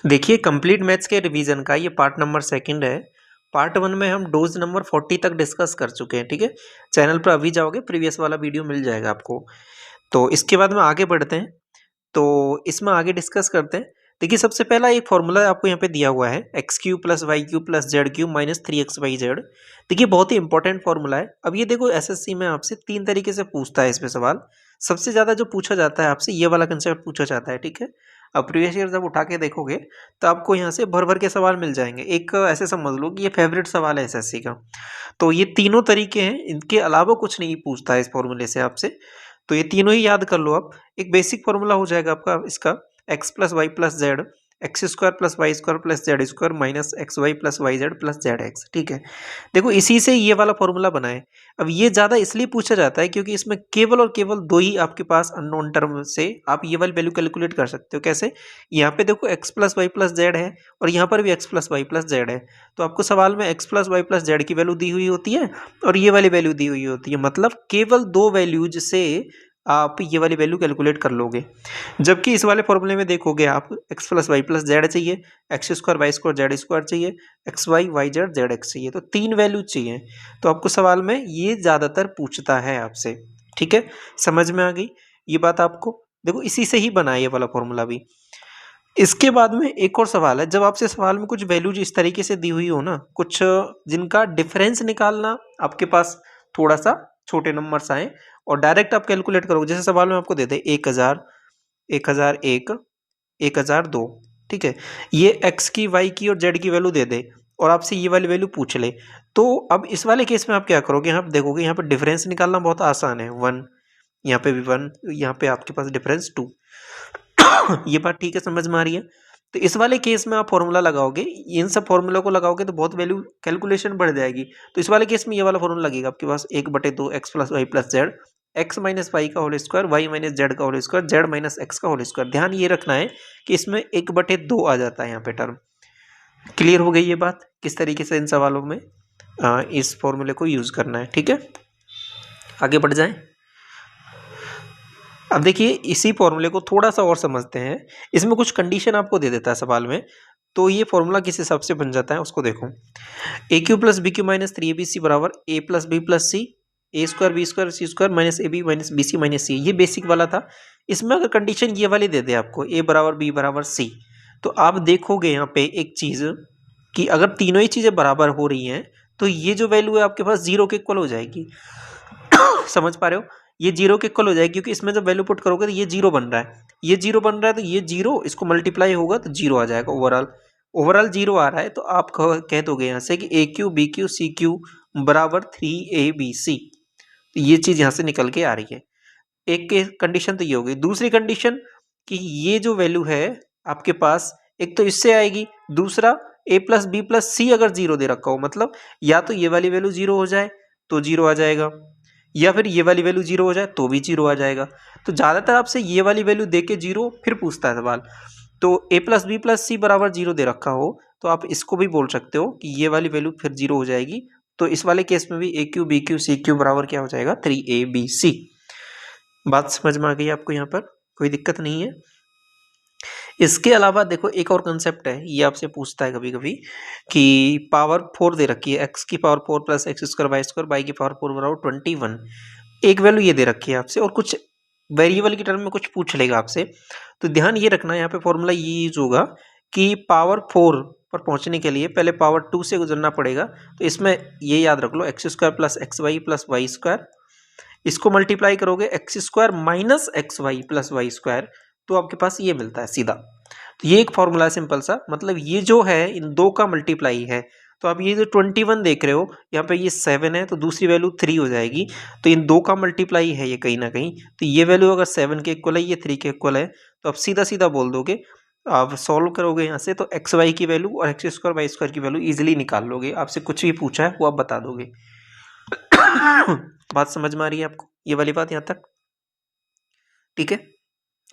देखिए complete maths के revision का ये पार्ट नंबर सेकंड है। पार्ट वन में हम डोज नंबर 40 तक डिस्कस कर चुके हैं। ठीक है, चैनल पर अभी जाओगे प्रीवियस वाला वीडियो मिल जाएगा आपको। तो इसके बाद में आगे बढ़ते हैं। तो इसमें आगे डिस्कस करते हैं। देखिए सबसे पहला एक फॉर्मूला आपको यहाँ पे दिया हुआ है X Q plus Y Q plus Z Q minus 3xyz। देखिए बहुत ही इंपॉर्टेंट फॉर्मूला है। अब ये देखो एसएससी में आपसे तीन तरीके से पूछता है इसमें सवाल। सबसे ज्यादा जो पूछा जाता है आपसे ये वाला कंसेप्ट पूछा जाता है। ठीक है, अब प्रीवियस ईयर जब उठा के देखोगे तो आपको यहाँ से भर भर के सवाल मिल जाएंगे। एक ऐसे समझ लो कि ये फेवरेट सवाल है एसएससी का। तो ये तीनों तरीके हैं, इनके अलावा कुछ नहीं पूछता है इस फॉर्मूले से आपसे। तो ये तीनों ही याद कर लो आप। एक बेसिक फॉर्मूला हो जाएगा आपका इसका X plus Y plus Z X square plus Y square plus Z square minus x Y plus Y Z plus Z X. ठीक है, देखो इसी से ये वाला फॉर्मूला बना है। अब ये ज़्यादा इसलिए पूछा जाता है क्योंकि इसमें केवल और केवल दो ही आपके पास अननोन टर्म से आप ये वाली वैल्यू कैलकुलेट कर सकते हो। कैसे? यहाँ पे देखो X plus Y plus Z है और यहाँ पर भी X plus Y plus Z है। तो आपको सवाल में X plus Y plus Z की वैल्यू दी हुई होती है और ये वाली वैल्यू दी हुई होती है। मतलब केवल दो वैल्यूज से आप ये वाली वैल्यू कैलकुलेट कर लोगे। जबकि इस वाले फॉर्मूले में देखोगे आप x plus Y plus z चाहिए, x square Y square z square चाहिए, x y y z z x चाहिए। तो तीन वैल्यू चाहिए। तो आपको सवाल में ये ज़्यादातर पूछता है आपसे। ठीक है, समझ में आ गई ये बात आपको? देखो इसी से ही बना है ये वाला फॉर्मूला भी। इसके बाद में एक और सवाल है। जब आपसे सवाल में कुछ वैल्यूज इस तरीके से दी हुई हो ना, कुछ जिनका डिफरेंस निकालना आपके पास थोड़ा सा छोटे नंबर्स आए और डायरेक्ट आप कैलकुलेट करोगे। जैसे सवाल में आपको दे दे 1000, 1001, 1002। ठीक है, ये एक्स की वाई की और जेड की वैल्यू दे दे और आपसे ये वाली वैल्यू पूछ ले। तो अब इस वाले केस में आप क्या करोगे? यहाँ पे देखोगे, यहाँ पे डिफरेंस निकालना बहुत आसान है। 1, यहाँ पे भी 1, यहाँ पे आपके पास डिफरेंस 2। ये बात ठीक है, समझ में आ रही है? तो इस वाले केस में आप फॉर्मूला लगाओगे, इन सब फॉर्मूला को लगाओगे तो बहुत वैल्यू कैलकुलेशन बढ़ जाएगी। तो इस वाले केस में ये वाला फॉर्मूला लगेगा आपके पास 1/2 x plus Y plus Z x minus y का whole square y minus z का whole square z minus x का होल स्क्वायर। ध्यान ये रखना है कि इसमें 1/2 आ जाता है यहाँ पे टर्म। क्लियर हो गई ये बात किस तरीके से इन सवालों में इस फॉर्मूले को यूज करना है? ठीक है, आगे बढ़ जाएं। अब देखिए इसी फॉर्मूले को थोड़ा सा और समझते हैं। इसमें कुछ कंडीशन आपको दे देता है सवाल में। तो ये फॉर्मूला किस हिसाब से बन जाता है उसको देखो। A cube plus b cube minus 3abc बराबर a plus b plus c a square b square c square minus a b minus b c minus c. ये बेसिक वाला था। इसमें अगर कंडीशन ये वाली दे दे आपको ए बराबर बी बराबर सी, तो आप देखोगे यहाँ पे एक चीज़ कि अगर तीनों ही चीज़ें बराबर हो रही हैं तो ये जो वैल्यू है आपके पास जीरो के इक्वल हो जाएगी। समझ पा रहे हो? ये जीरो के इक्वल हो जाएगी क्योंकि इसमें जब वैल्यू पुट करोगे तो ये जीरो बन रहा है, ये जीरो बन रहा है, तो ये जीरो इसको मल्टीप्लाई होगा तो जीरो आ जाएगा। ओवरऑल ओवरऑल जीरो आ रहा है तो आप कह दोगे यहाँ से कि a cube b cube c cube बराबर 3abc। तो ये चीज़ यहाँ से निकल के आ रही है। एक के कंडीशन तो ये हो गई। दूसरी कंडीशन कि ये जो वैल्यू है आपके पास एक तो इससे आएगी, दूसरा ए प्लस बी प्लस सी अगर जीरो दे रखा हो, मतलब या तो ये वाली वैल्यू जीरो हो जाए तो जीरो आ जाएगा, या फिर ये वाली वैल्यू जीरो हो जाए तो भी जीरो आ जाएगा। तो ज़्यादातर आपसे ये वाली वैल्यू दे के जीरो फिर पूछता है सवाल। तो ए प्लस बी प्लस सी बराबर जीरो दे रखा हो तो आप इसको भी बोल सकते हो कि ये वाली वैल्यू फिर जीरो हो जाएगी। तो इस वाले केस में भी a cube b cube c cube बराबर क्या हो जाएगा? 3abc। बात समझ में आ गई आपको? यहाँ पर कोई दिक्कत नहीं है। इसके अलावा देखो एक और कंसेप्ट है, ये आपसे पूछता है कभी कभी कि पावर 4 दे रखी है, एक्स की power 4 plus X square Y square Y की पावर 4 बराबर 21। एक वैल्यू ये दे रखी है आपसे और कुछ वेरिएबल की टर्म में कुछ पूछ लेगा आपसे। तो ध्यान ये रखना, यहाँ पे फॉर्मूला ये यूज होगा कि पावर 4 पर पहुंचने के लिए पहले पावर 2 से गुजरना पड़ेगा। तो इसमें ये याद रख लो x square plus Y square, इसको मल्टीप्लाई करोगे x square minus x Y plus Y square, तो आपके पास ये मिलता है सीधा। तो ये एक फॉर्मूला है सिंपल सा, मतलब ये जो है इन दो का मल्टीप्लाई है। तो आप ये जो 21 देख रहे हो यहाँ पे ये 7 है तो दूसरी वैल्यू 3 हो जाएगी। तो इन दो का मल्टीप्लाई है ये कहीं ना कहीं। तो ये वैल्यू अगर 7 के इक्वल है, ये 3 के इक्वल है, तो आप सीधा सीधा बोल दोगे। आप सॉल्व करोगे यहाँ से तो एक्स वाई की वैल्यू और एक्स स्क्वायर वाई स्क्वायर की वैल्यू इजिली निकाल लोगे। आपसे कुछ भी पूछा है वो आप बता दोगे। बात समझ में आ रही है आपको ये वाली बात यहाँ तक? ठीक है,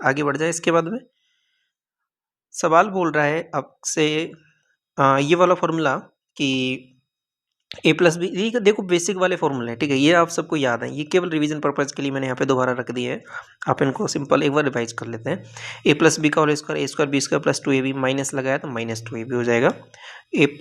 आगे बढ़ जाए। इसके बाद में सवाल बोल रहा है आपसे ये वाला फॉर्मूला कि ए प्लस बी, ये देखो बेसिक वाले फॉर्मूले हैं, ठीक है, ये आप सबको याद है, ये केवल रिवीजन पर्पज के लिए मैंने यहाँ पे दोबारा रख दिए हैं। आप इनको सिंपल एक बार रिवाइज कर लेते हैं। ए प्लस बी का whole square, a square b square plus 2ab, minus लगाया तो माइनस 2ab हो जाएगा।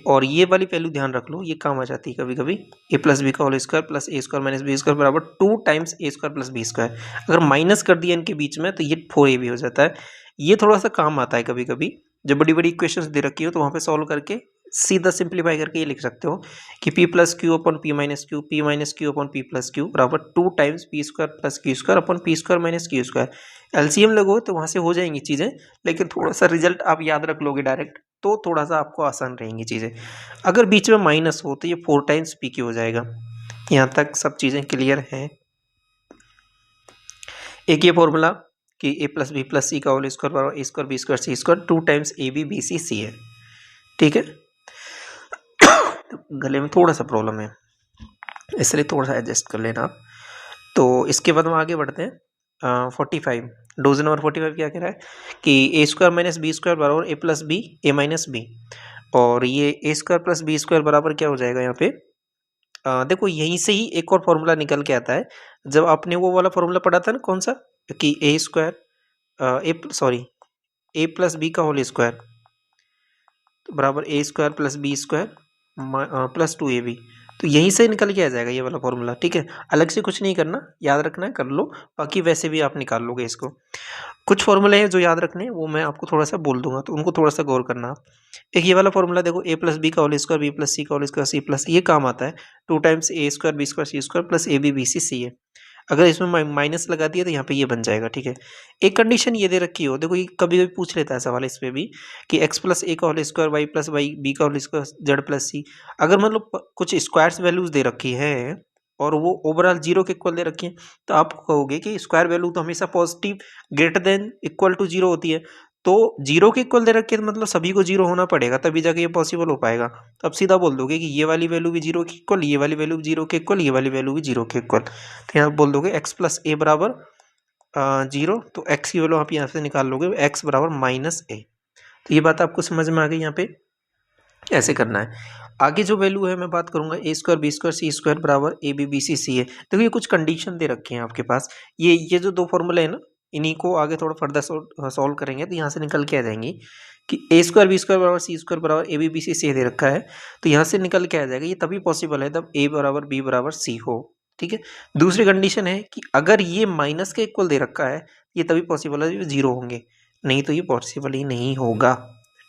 और ये वाली वैल्यू ध्यान रख लो, ये काम आ जाती है कभी कभी। ए प्लस बी का होल स्क्वायर प्लस ए स्क्वायर माइनस बी स्क्वायर बराबर 2 times a square plus b square. अगर माइनस कर दिया इनके बीच में तो ये 4ab हो जाता है। ये थोड़ा सा काम आता है कभी कभी, जब बड़ी बड़ी इक्वेशंस दे रखी हो तो वहाँ पे सॉल्व करके सीधा सिंप्लीफाई करके ये लिख सकते हो कि p plus Q upon P minus Q, P minus Q upon P plus Q बराबर 2 times P square plus Q square upon P square minus Q square. LCM लगो तो वहाँ से हो जाएंगी चीज़ें, लेकिन थोड़ा सा रिजल्ट आप याद रख लोगे डायरेक्ट तो थोड़ा सा आपको आसान रहेंगी चीज़ें। अगर बीच में माइनस हो तो ये 4 टाइम्स पी क्यू हो जाएगा। यहाँ तक सब चीज़ें क्लियर हैं। एक ये फॉर्मूला कि a plus b plus c का होल स्क्वायर बराबर a square b square c square 2 times a b b c c है, ठीक है। तो गले में थोड़ा सा प्रॉब्लम है, इसलिए थोड़ा सा एडजस्ट कर लेना आप। तो इसके बाद हम आगे बढ़ते हैं। 45 डोज नंबर 45 क्या कह रहा है कि a square minus b square बराबर a plus b A minus B, और ये ए स्क्वायर प्लस बी स्क्वायर बराबर क्या हो जाएगा यहाँ पे। देखो यहीं से ही एक और फॉर्मूला निकल के आता है। जब आपने वो वाला फॉर्मूला पढ़ा था ना, कौन सा, कि a square a plus b का होल स्क्वायर बराबर a square plus b square plus 2ab, तो यहीं से निकल के आ जाएगा ये वाला फॉर्मूला, ठीक है। अलग से कुछ नहीं करना, याद रखना है कर लो, बाकी वैसे भी आप निकाल लोगे इसको। कुछ फॉर्मूले हैं जो याद रखने हैं, वो मैं आपको थोड़ा सा बोल दूंगा तो उनको थोड़ा सा गौर करना आप। एक ये वाला फॉर्मूला देखो, ए प्लस बी का whole square B plus c का होल स्क्वायर सी प्लस, ये काम आता है 2 times a square b square c square plus a b b c c है। अगर इसमें माइनस लगा दिया तो यहाँ पे ये बन जाएगा, ठीक है। एक कंडीशन ये दे रखी हो, देखो ये कभी कभी पूछ लेता है सवाल इस पे भी कि एक्स प्लस ए का whole square Y plus Y B का whole square Z plus C. अगर मतलब कुछ स्क्वायर्स वैल्यूज दे रखी है और वो ओवरऑल जीरो के इक्वल दे रखी है, तो आप कहोगे कि स्क्वायर वैल्यू तो हमेशा positive greater than equal to zero होती है, तो जीरो के इक्वल दे रखे तो मतलब सभी को जीरो होना पड़ेगा तभी जाके ये पॉसिबल हो पाएगा। तो अब सीधा बोल दोगे कि ये वाली वैल्यू भी जीरो के इक्वल, ये वाली वैल्यू भी जीरो के इक्वल, ये वाली वैल्यू भी जीरो के इक्वल। तो यहाँ बोल दोगे एक्स प्लस ए बराबर जीरो, तो एक्स की वैल्यू आप यहाँ से निकाल लोगे एक्स बराबर माइनस ए। तो ये बात आपको समझ में आ गई, यहाँ पे ऐसे करना है। आगे जो वैल्यू है मैं बात करूंगा ए square b square c square बराबर ए बी बी सी सी है। देखो ये कुछ कंडीशन दे रखे हैं आपके पास, ये जो दो फॉर्मूले हैं ना, इन्हीं को आगे थोड़ा फर्दर सॉल्व करेंगे तो यहाँ से निकल के आ जाएंगी कि ए स्क्वायर बी स्क्वायर बराबर सी स्क्वायर बराबर ए बी बी सी सी दे रखा है, तो यहाँ से निकल के आ जाएगा। ये तभी पॉसिबल है तब ए बराबर बी बराबर सी हो, ठीक है। दूसरी कंडीशन है कि अगर ये माइनस के इक्वल दे रखा है, ये तभी पॉसिबल है जीरो होंगे, नहीं तो ये पॉसिबल ही नहीं होगा,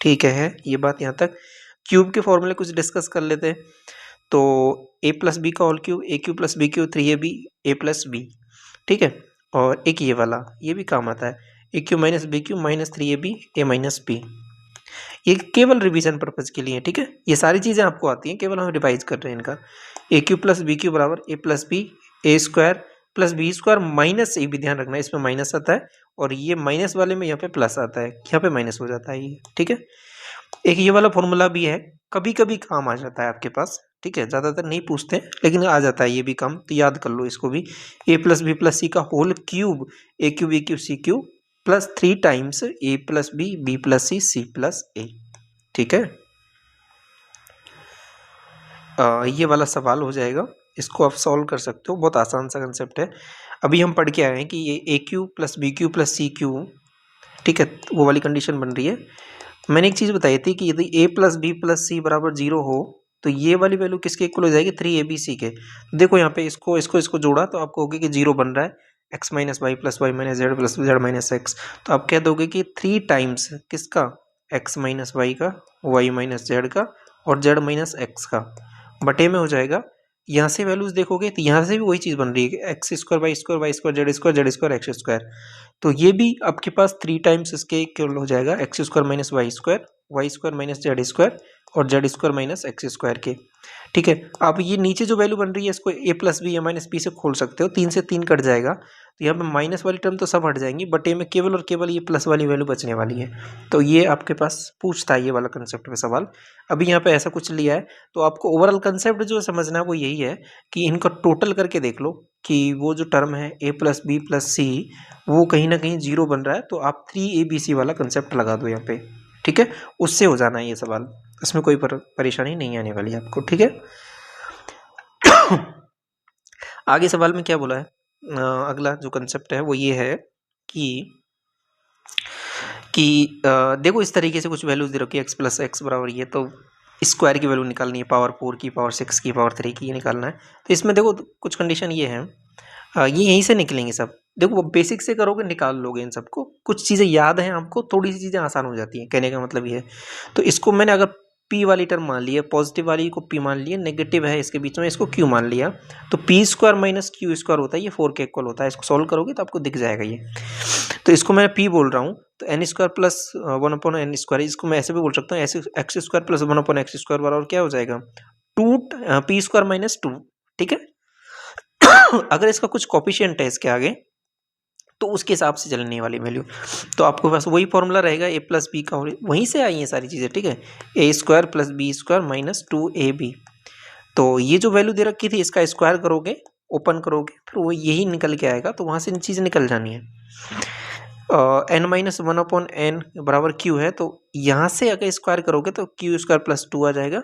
ठीक है। ये बात यहाँ तक। क्यूब के फॉर्मूले कुछ डिस्कस कर लेते हैं। तो ए प्लस बी का whole cube, a cube plus b cube 3ab a plus b, ठीक है। और एक ये वाला ये भी काम आता है, a cube minus b cube minus 3ab a minus b. ये केवल रिवीजन पर्पज के लिए, ठीक है। ये सारी चीज़ें आपको आती हैं, केवल हम रिवाइज कर रहे हैं इनका। A cube plus b cube बराबर a plus b a square plus b square minus a, भी ध्यान रखना है इसमें माइनस आता है, और ये माइनस वाले में यहाँ पे प्लस आता है, यहाँ पे माइनस हो जाता है ये, ठीक है। एक ये वाला फॉर्मूला भी है, कभी कभी काम आ जाता है आपके पास, ठीक है, ज़्यादातर नहीं पूछते लेकिन आ जाता है ये भी काम, तो याद कर लो इसको भी। A plus b plus c का whole cube, a cube b cube c cube plus 3 times a plus b b plus c plus a, ठीक है। ये वाला सवाल हो जाएगा, इसको आप सॉल्व कर सकते हो, बहुत आसान सा कंसेप्ट है। अभी हम पढ़ के आए हैं कि ये a cube plus b cube plus c cube, ठीक है, वो वाली कंडीशन बन रही है। मैंने एक चीज़ बताई थी कि यदि a प्लस बी प्लस सी बराबर जीरो हो तो ये वाली वैल्यू किसके इक्वल हो जाएगी, 3abc के। देखो यहाँ पे इसको जोड़ा तो आपको होगी कि जीरो बन रहा है, x minus y plus y minus z plus z minus x, तो आप कह दोगे कि 3 टाइम्स किसका, x माइनस वाई का, y माइनस जेड का और z माइनस एक्स का बटे में हो जाएगा। यहाँ से वैल्यूज देखोगे तो यहाँ से भी वही चीज़ बन रही है कि x square Y square Y square z square x square, तो ये भी आपके पास 3 टाइम्स इसके इक्वल हो जाएगा, x square minus y square minus z square और z square minus x square के, ठीक है। आप ये नीचे जो वैल्यू बन रही है इसको ए प्लस बी या माइनस बी से खोल सकते हो, 3 से 3 कट जाएगा, तो यहाँ पे माइनस वाली टर्म तो सब हट जाएंगी, बटे में केवल और केवल ये प्लस वाली वैल्यू बचने वाली है। तो ये आपके पास पूछता है ये वाला कंसेप्ट में सवाल। अभी यहाँ पे ऐसा कुछ लिया है, तो आपको ओवरऑल कंसेप्ट जो समझना है वो यही है कि इनका टोटल करके देख लो कि वो जो टर्म है ए प्लस बी प्लस सी वो कहीं ना कहीं जीरो बन रहा है, तो आप 3abc वाला कंसेप्ट लगा दो यहाँ पे, ठीक है। उससे हो जाना है ये सवाल, इसमें कोई परेशानी नहीं आने वाली आपको, ठीक है। आगे सवाल में क्या बोला है, अगला जो कंसेप्ट है वो ये है कि देखो इस तरीके से कुछ वैल्यूज दे रखी है, एक्स प्लस एक्स बराबर ये, तो स्क्वायर की वैल्यू निकालनी है, पावर 4 की, पावर 6 की, पावर 3 की, ये निकालना है। तो इसमें देखो कुछ कंडीशन ये है, ये यहीं से निकलेंगे सब। देखो वो बेसिक से करोगे निकाल लोगे इन सबको, कुछ चीज़ें याद हैं आपको, थोड़ी सी चीज़ें आसान हो जाती हैं, कहने का मतलब ये है। तो इसको मैंने अगर पी वाली टर्म मान लिया, पॉजिटिव वाली को पी मान लिया, नेगेटिव है इसके बीच में, इसको क्यू मान लिया, तो P square minus Q square होता है, ये 4 के इक्वल होता है। इसको सॉल्व करोगे तो आपको दिख जाएगा ये। तो इसको मैं पी बोल रहा हूँ, तो एन स्क्वायर प्लस 1/n², इसको मैं ऐसे भी बोल सकता हूँ, ऐसे एक्स स्क्वायर प्लस 1/x² बराबर क्या हो जाएगा, 2 पी स्क्वायर माइनस 2। ठीक है। अगर इसका कुछ कॉफिशिएंट है इसके आगे तो उसके हिसाब से चलने वाली वैल्यू, तो आपके पास वही फॉर्मूला रहेगा ए प्लस बी का, वहीं से आई हैं सारी चीज़ें। ठीक है, a square plus b square minus 2ab। तो ये जो वैल्यू दे रखी थी इसका स्क्वायर करोगे, ओपन करोगे, फिर वो यही निकल के आएगा, तो वहाँ से इन चीज़ें निकल जानी है। n-1/n बराबर q है, तो यहाँ से अगर स्क्वायर करोगे तो क्यू स्क्वायर प्लस 2 आ जाएगा।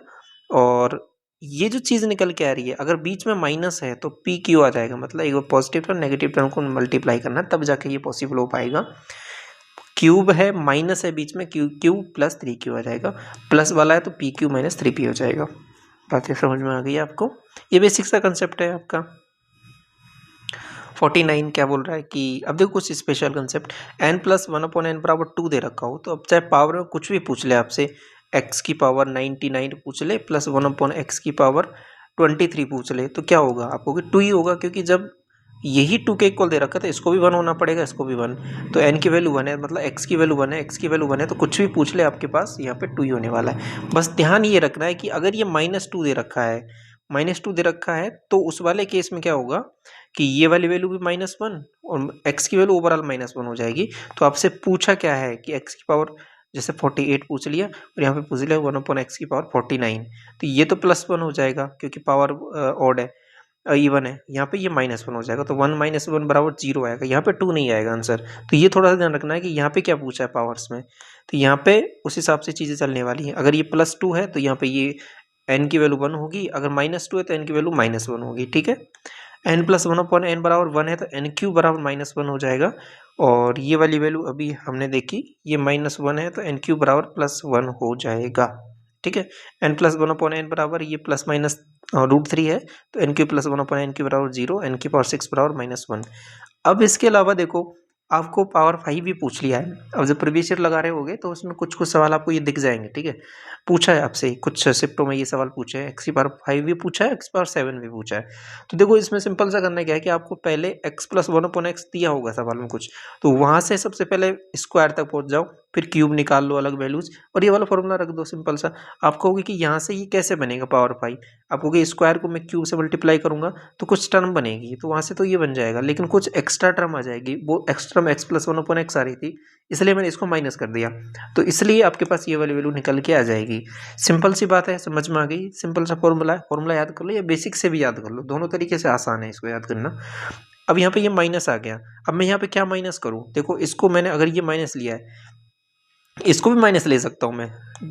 और ये जो चीज़ निकल के आ रही है, अगर बीच में माइनस है तो पी क्यू आ जाएगा, मतलब एक पॉजिटिव टर्म नेगेटिव टर्म को मल्टीप्लाई करना, तब जाके ये पॉसिबल हो पाएगा। क्यूब है, माइनस है बीच में, क्यू क्यू प्लस 3q आ जाएगा, प्लस वाला है तो पी क्यू माइनस 3p हो जाएगा। बातें समझ में आ गई आपको? ये बेसिक सा कंसेप्ट है आपका। 49 क्या बोल रहा है कि अब देखो कुछ स्पेशल कंसेप्ट, n+1/n बराबर 2 दे रखा हो, तो अब चाहे पावर में कुछ भी पूछ ले आपसे, x की पावर 99 पूछ ले प्लस 1/x की पावर 23 पूछ ले, तो क्या होगा आपको कि 2 ही होगा, क्योंकि जब यही 2 के इक्वल दे रखा था, इसको भी 1 होना पड़ेगा, इसको भी 1, तो n की वैल्यू 1 है, मतलब x की वैल्यू 1 है, x की वैल्यू 1 है, तो कुछ भी पूछ ले आपके पास यहाँ पे 2 ही होने वाला है। बस ध्यान ये रखना है कि अगर ये -2 दे रखा है, -2 दे रखा है, तो उस वाले केस में क्या होगा कि ये वाली वैल्यू भी -1 और x की वैल्यू ओवरऑल -1 हो जाएगी। तो आपसे पूछा क्या है कि x की पावर जैसे 48 पूछ लिया और यहाँ पे पूछ लिया 1/x की पावर 49, तो ये तो +1 हो जाएगा क्योंकि पावर ऑड है, इवन है, यहाँ पे ये -1 हो जाएगा, तो 1 - 1 बराबर 0 आएगा, यहाँ पे 2 नहीं आएगा आंसर। तो ये थोड़ा सा ध्यान रखना है कि यहाँ पे क्या पूछा है पावर्स में, तो यहाँ पे उस हिसाब से चीज़ें चलने वाली हैं। अगर ये +2 है तो यहाँ पे ये n की वैल्यू 1 होगी, अगर -2 है तो n की वैल्यू -1 होगी। ठीक है, n+1/n बराबर 1 है तो n³ बराबर -1 हो जाएगा, और ये वाली वैल्यू अभी हमने देखी, ये -1 है तो n³ बराबर +1 हो जाएगा। ठीक है, n+1/n बराबर ये प्लस माइनस √3 है, तो n³ + 1/n³ बराबर 0, n की पावर 6 बराबर -1। अब इसके अलावा देखो आपको पावर 5 भी पूछ लिया है, अब जब प्रीवियस ईयर लगा रहे होगे तो उसमें कुछ कुछ सवाल आपको ये दिख जाएंगे। ठीक है, पूछा है आपसे कुछ शिफ्टों में ये सवाल पूछे हैं, x की पावर 5 भी पूछा है, x की पावर 7 भी पूछा है। तो देखो इसमें सिंपल सा करना क्या है कि आपको पहले x + 1/x दिया होगा सवाल में कुछ, तो वहाँ से सबसे पहले स्क्वायर तक पहुँच जाओ, फिर क्यूब निकाल लो अलग वैल्यूज, और ये वाला फॉर्मूला रख दो सिंपल सा। आप कहोगे कि यहाँ से ये कैसे बनेगा पावर 5, आप कहोगे स्क्वायर को मैं क्यूब से मल्टीप्लाई करूंगा तो कुछ टर्म बनेगी, तो वहाँ से तो ये बन जाएगा, लेकिन कुछ एक्स्ट्रा टर्म आ जाएगी, वो एक्स्ट्रा टर्म x + 1/x आ रही थी, इसलिए मैंने इसको माइनस कर दिया, तो इसलिए आपके पास ये वाली वैल्यू निकल के आ जाएगी। सिंपल सी बात है, समझ में आ गई? सिंपल सा फॉर्मूला है, फॉर्मूला याद कर लो या बेसिक से भी याद कर लो, दोनों तरीके से आसान है इसको याद करना। अब यहाँ पे ये माइनस आ गया, अब मैं यहाँ पे क्या माइनस करूँ, देखो इसको मैंने अगर ये माइनस लिया है, इसको भी माइनस ले सकता हूँ मैं,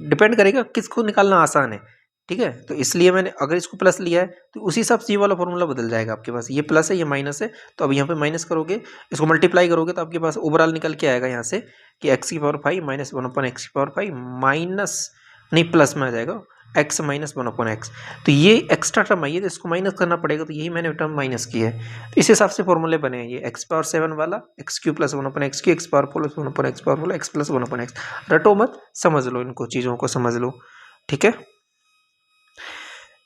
डिपेंड करेगा किसको निकालना आसान है। ठीक है, तो इसलिए मैंने अगर इसको प्लस लिया है तो उसी हिसाब से ये वाला फॉर्मूला बदल जाएगा आपके पास, ये प्लस है ये माइनस है, तो अब यहाँ पे माइनस करोगे, इसको मल्टीप्लाई करोगे तो आपके पास ओवरऑल निकल के आएगा यहाँ से कि x की पावर 5 - 1/x की पावर 5 माइनस नहीं प्लस में आ जाएगा x - 1/x, तो ये एक्स्ट्रा टर्म आई है तो इसको माइनस करना पड़ेगा, तो यही मैंने टर्म माइनस की है। तो इस हिसाब से फॉर्मूले बने हैं ये x पावर 7 वाला, x³ + 1/x, x power 4 + 1/x power 4, x + 1/x। रटो मत, समझ लो, इनको चीज़ों को समझ लो। ठीक है,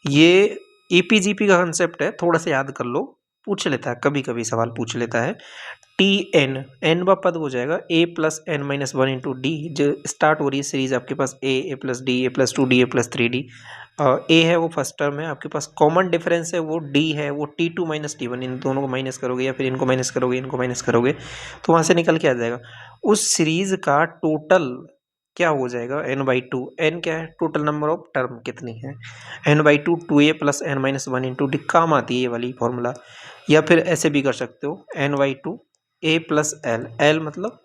ये ईपीजीपी का कंसेप्ट है, थोड़ा सा याद कर लो, पूछ लेता है कभी कभी सवाल पूछ लेता है। Tn n व पद हो जाएगा a + n - 1 × d, जो स्टार्ट हो रही है सीरीज आपके पास a + d, a + 2d, a + 3d। a है वो फर्स्ट टर्म है आपके पास, कॉमन डिफरेंस है वो d है, वो t2 - t1, इन दोनों को माइनस करोगे या फिर इनको माइनस करोगे, इनको माइनस करोगे, तो वहाँ से निकल के आ जाएगा उस सीरीज का टोटल क्या हो जाएगा n/2। n क्या है, टोटल नंबर ऑफ टर्म कितनी है, n/2 2a + n - 1 × d, काम आती है ये वाली फॉर्मूला। या फिर ऐसे भी कर सकते हो n/2 a + l, l मतलब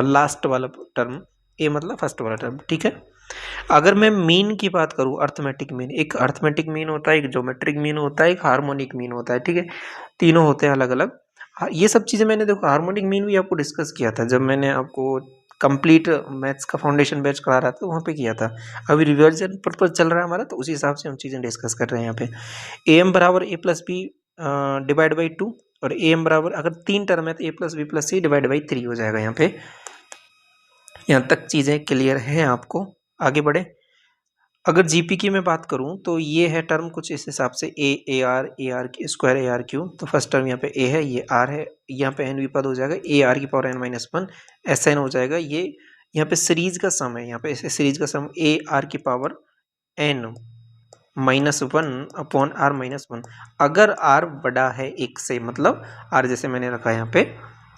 लास्ट वाला टर्म, ए मतलब फर्स्ट वाला टर्म, ठीक है। अगर मैं मीन की बात करूँ, अर्थमेटिक मीन, एक अर्थमेटिक मीन होता है, एक ज्योमेट्रिक मीन होता है, एक हार्मोनिक मीन होता है, ठीक है। तीनों होते हैं अलग अलग। ये सब चीज़ें मैंने देखो हार्मोनिक मीन भी आपको डिस्कस किया था जब मैंने आपको कंप्लीट मैथ्स का फाउंडेशन बैच करा रहा था, वहाँ पे किया था। अभी रिवर्जन पर्पज चल रहा है हमारा, तो उसी हिसाब से हम चीज़ें डिस्कस कर रहे हैं यहाँ पे। ए एम बराबर a plus B divide by 2, और ए एम बराबर अगर 3 टर्म है तो a plus b plus c divide by 3 हो जाएगा यहाँ पे। यहाँ तक चीज़ें क्लियर हैं आपको? आगे बढ़े। अगर जीपी की मैं बात करूं तो ये है टर्म कुछ इस हिसाब से A R square A R cube. तो फर्स्ट टर्म यहाँ पे ए है, ये आर है, यहाँ पे एन विपद हो जाएगा ए आर की power n minus one, s n हो जाएगा। ये यहाँ पे सीरीज का सम है, यहाँ पे ऐसे सीरीज का सम ए आर की power n minus one upon r minus one. अगर आर बड़ा है एक से, मतलब आर जैसे मैंने रखा है यहाँ पे,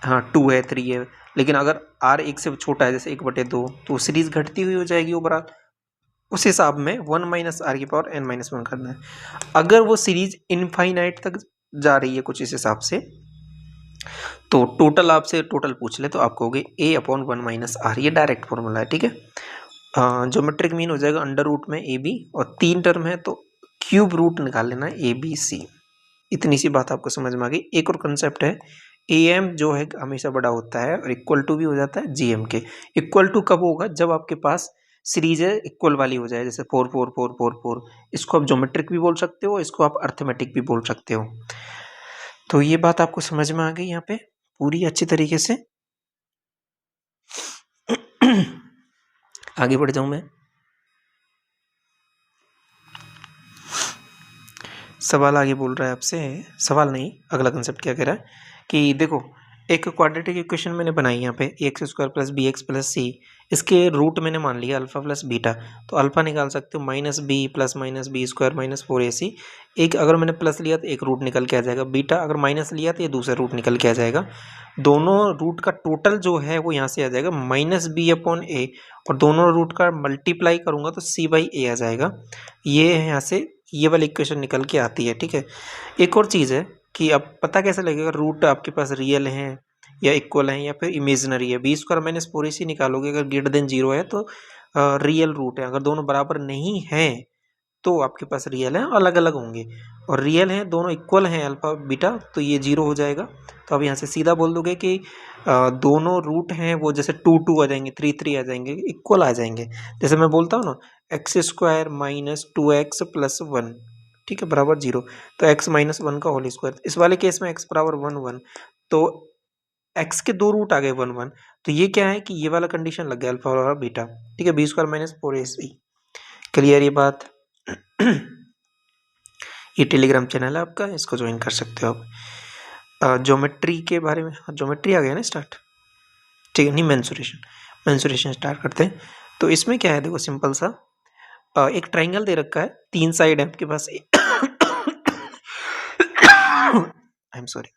हाँ 2 है 3 है, लेकिन अगर आर एक से छोटा है जैसे 1/2, तो सीरीज घटती हुई हो जाएगी ओवरऑल। उस हिसाब में 1 माइनस आर की पावर एन माइनस वन करना है। अगर वो सीरीज इनफाइनाइट तक जा रही है कुछ इस हिसाब से, तो टोटल आपसे टोटल पूछ ले तो आप कहोगे ए अपॉन 1 माइनस आर, ये डायरेक्ट फॉर्मूला है, ठीक है। ज्योमेट्रिक मीन हो जाएगा अंडर रूट में ए बी, और 3 टर्म है तो क्यूब रूट निकाल लेना ए बी सी। इतनी सी बात आपको समझ में आ गई। एक और कंसेप्ट है, ए एम जो है हमेशा बड़ा होता है और इक्वल टू भी हो जाता है जी एम के। इक्वल टू कब होगा? जब आपके पास सीरीज है इक्वल वाली हो जाए, जैसे 4 4 4 4 4। इसको आप ज्योमेट्रिक भी बोल सकते हो, इसको आप अर्थमेटिक भी बोल सकते हो। तो ये बात आपको समझ में आ गई यहाँ पे पूरी अच्छी तरीके से। आगे बढ़ जाऊं मैं। सवाल आगे बोल रहा है आपसे, सवाल नहीं, अगला कंसेप्ट क्या कह रहा है कि देखो एक क्वाड्रेटिक इक्वेशन मैंने बनाई यहाँ पे, x square plus b x plus c, इसके रूट मैंने मान लिया अल्फा प्लस बीटा। तो अल्फा निकाल सकते हो minus b plus minus b square minus 4ac। एक अगर मैंने प्लस लिया तो एक रूट निकल के आ जाएगा, बीटा अगर माइनस लिया तो ये दूसरा रूट निकल के आ जाएगा। दोनों रूट का टोटल जो है वो यहाँ से आ जाएगा माइनस बी अपॉन ए, और दोनों रूट का मल्टीप्लाई करूँगा तो सी बाई ए आ जाएगा। ये है यहाँ से ये वाली इक्वेशन निकल के आती है, ठीक है। एक और चीज़ है कि अब पता कैसे लगेगा रूट आपके पास रियल हैं या इक्वल हैं या फिर इमेजिनरी है। बी स्क्वायर माइनस 4ac निकालोगे, अगर ग्रेटर देन 0 है तो रियल रूट है, अगर दोनों बराबर नहीं हैं तो आपके पास रियल है, अलग अलग होंगे। और रियल हैं दोनों इक्वल हैं अल्फा बीटा, तो ये 0 हो जाएगा। तो अब यहाँ से सीधा बोल दोगे कि दोनों रूट हैं वो जैसे 2 2 आ जाएंगे, 3 3 आ जाएंगे, इक्वल आ जाएंगे। जैसे मैं बोलता हूँ ना x square minus 2x plus 1, ठीक है, बराबर 0। तो x माइनस 1 का होल स्क्वायर, इस वाले केस में x बराबर 1 1, तो x के 2 रूट आ गए 1 1। तो ये क्या है कि ये वाला कंडीशन लग गया अल्फा और बीटा, ठीक है। B square minus 4ac, clear ये बात? ये टेलीग्राम चैनल है आपका, इसको ज्वाइन कर सकते हो आप। ज्योमेट्री के बारे में, ज्योमेट्री आ गया ना स्टार्ट, ठीक है। नहीं, मेंसुरेशन स्टार्ट करते हैं। तो इसमें क्या है देखो सिंपल सा, एक ट्राइंगल दे रखा है, 3 साइड है आपके पास। आई एम सॉरी,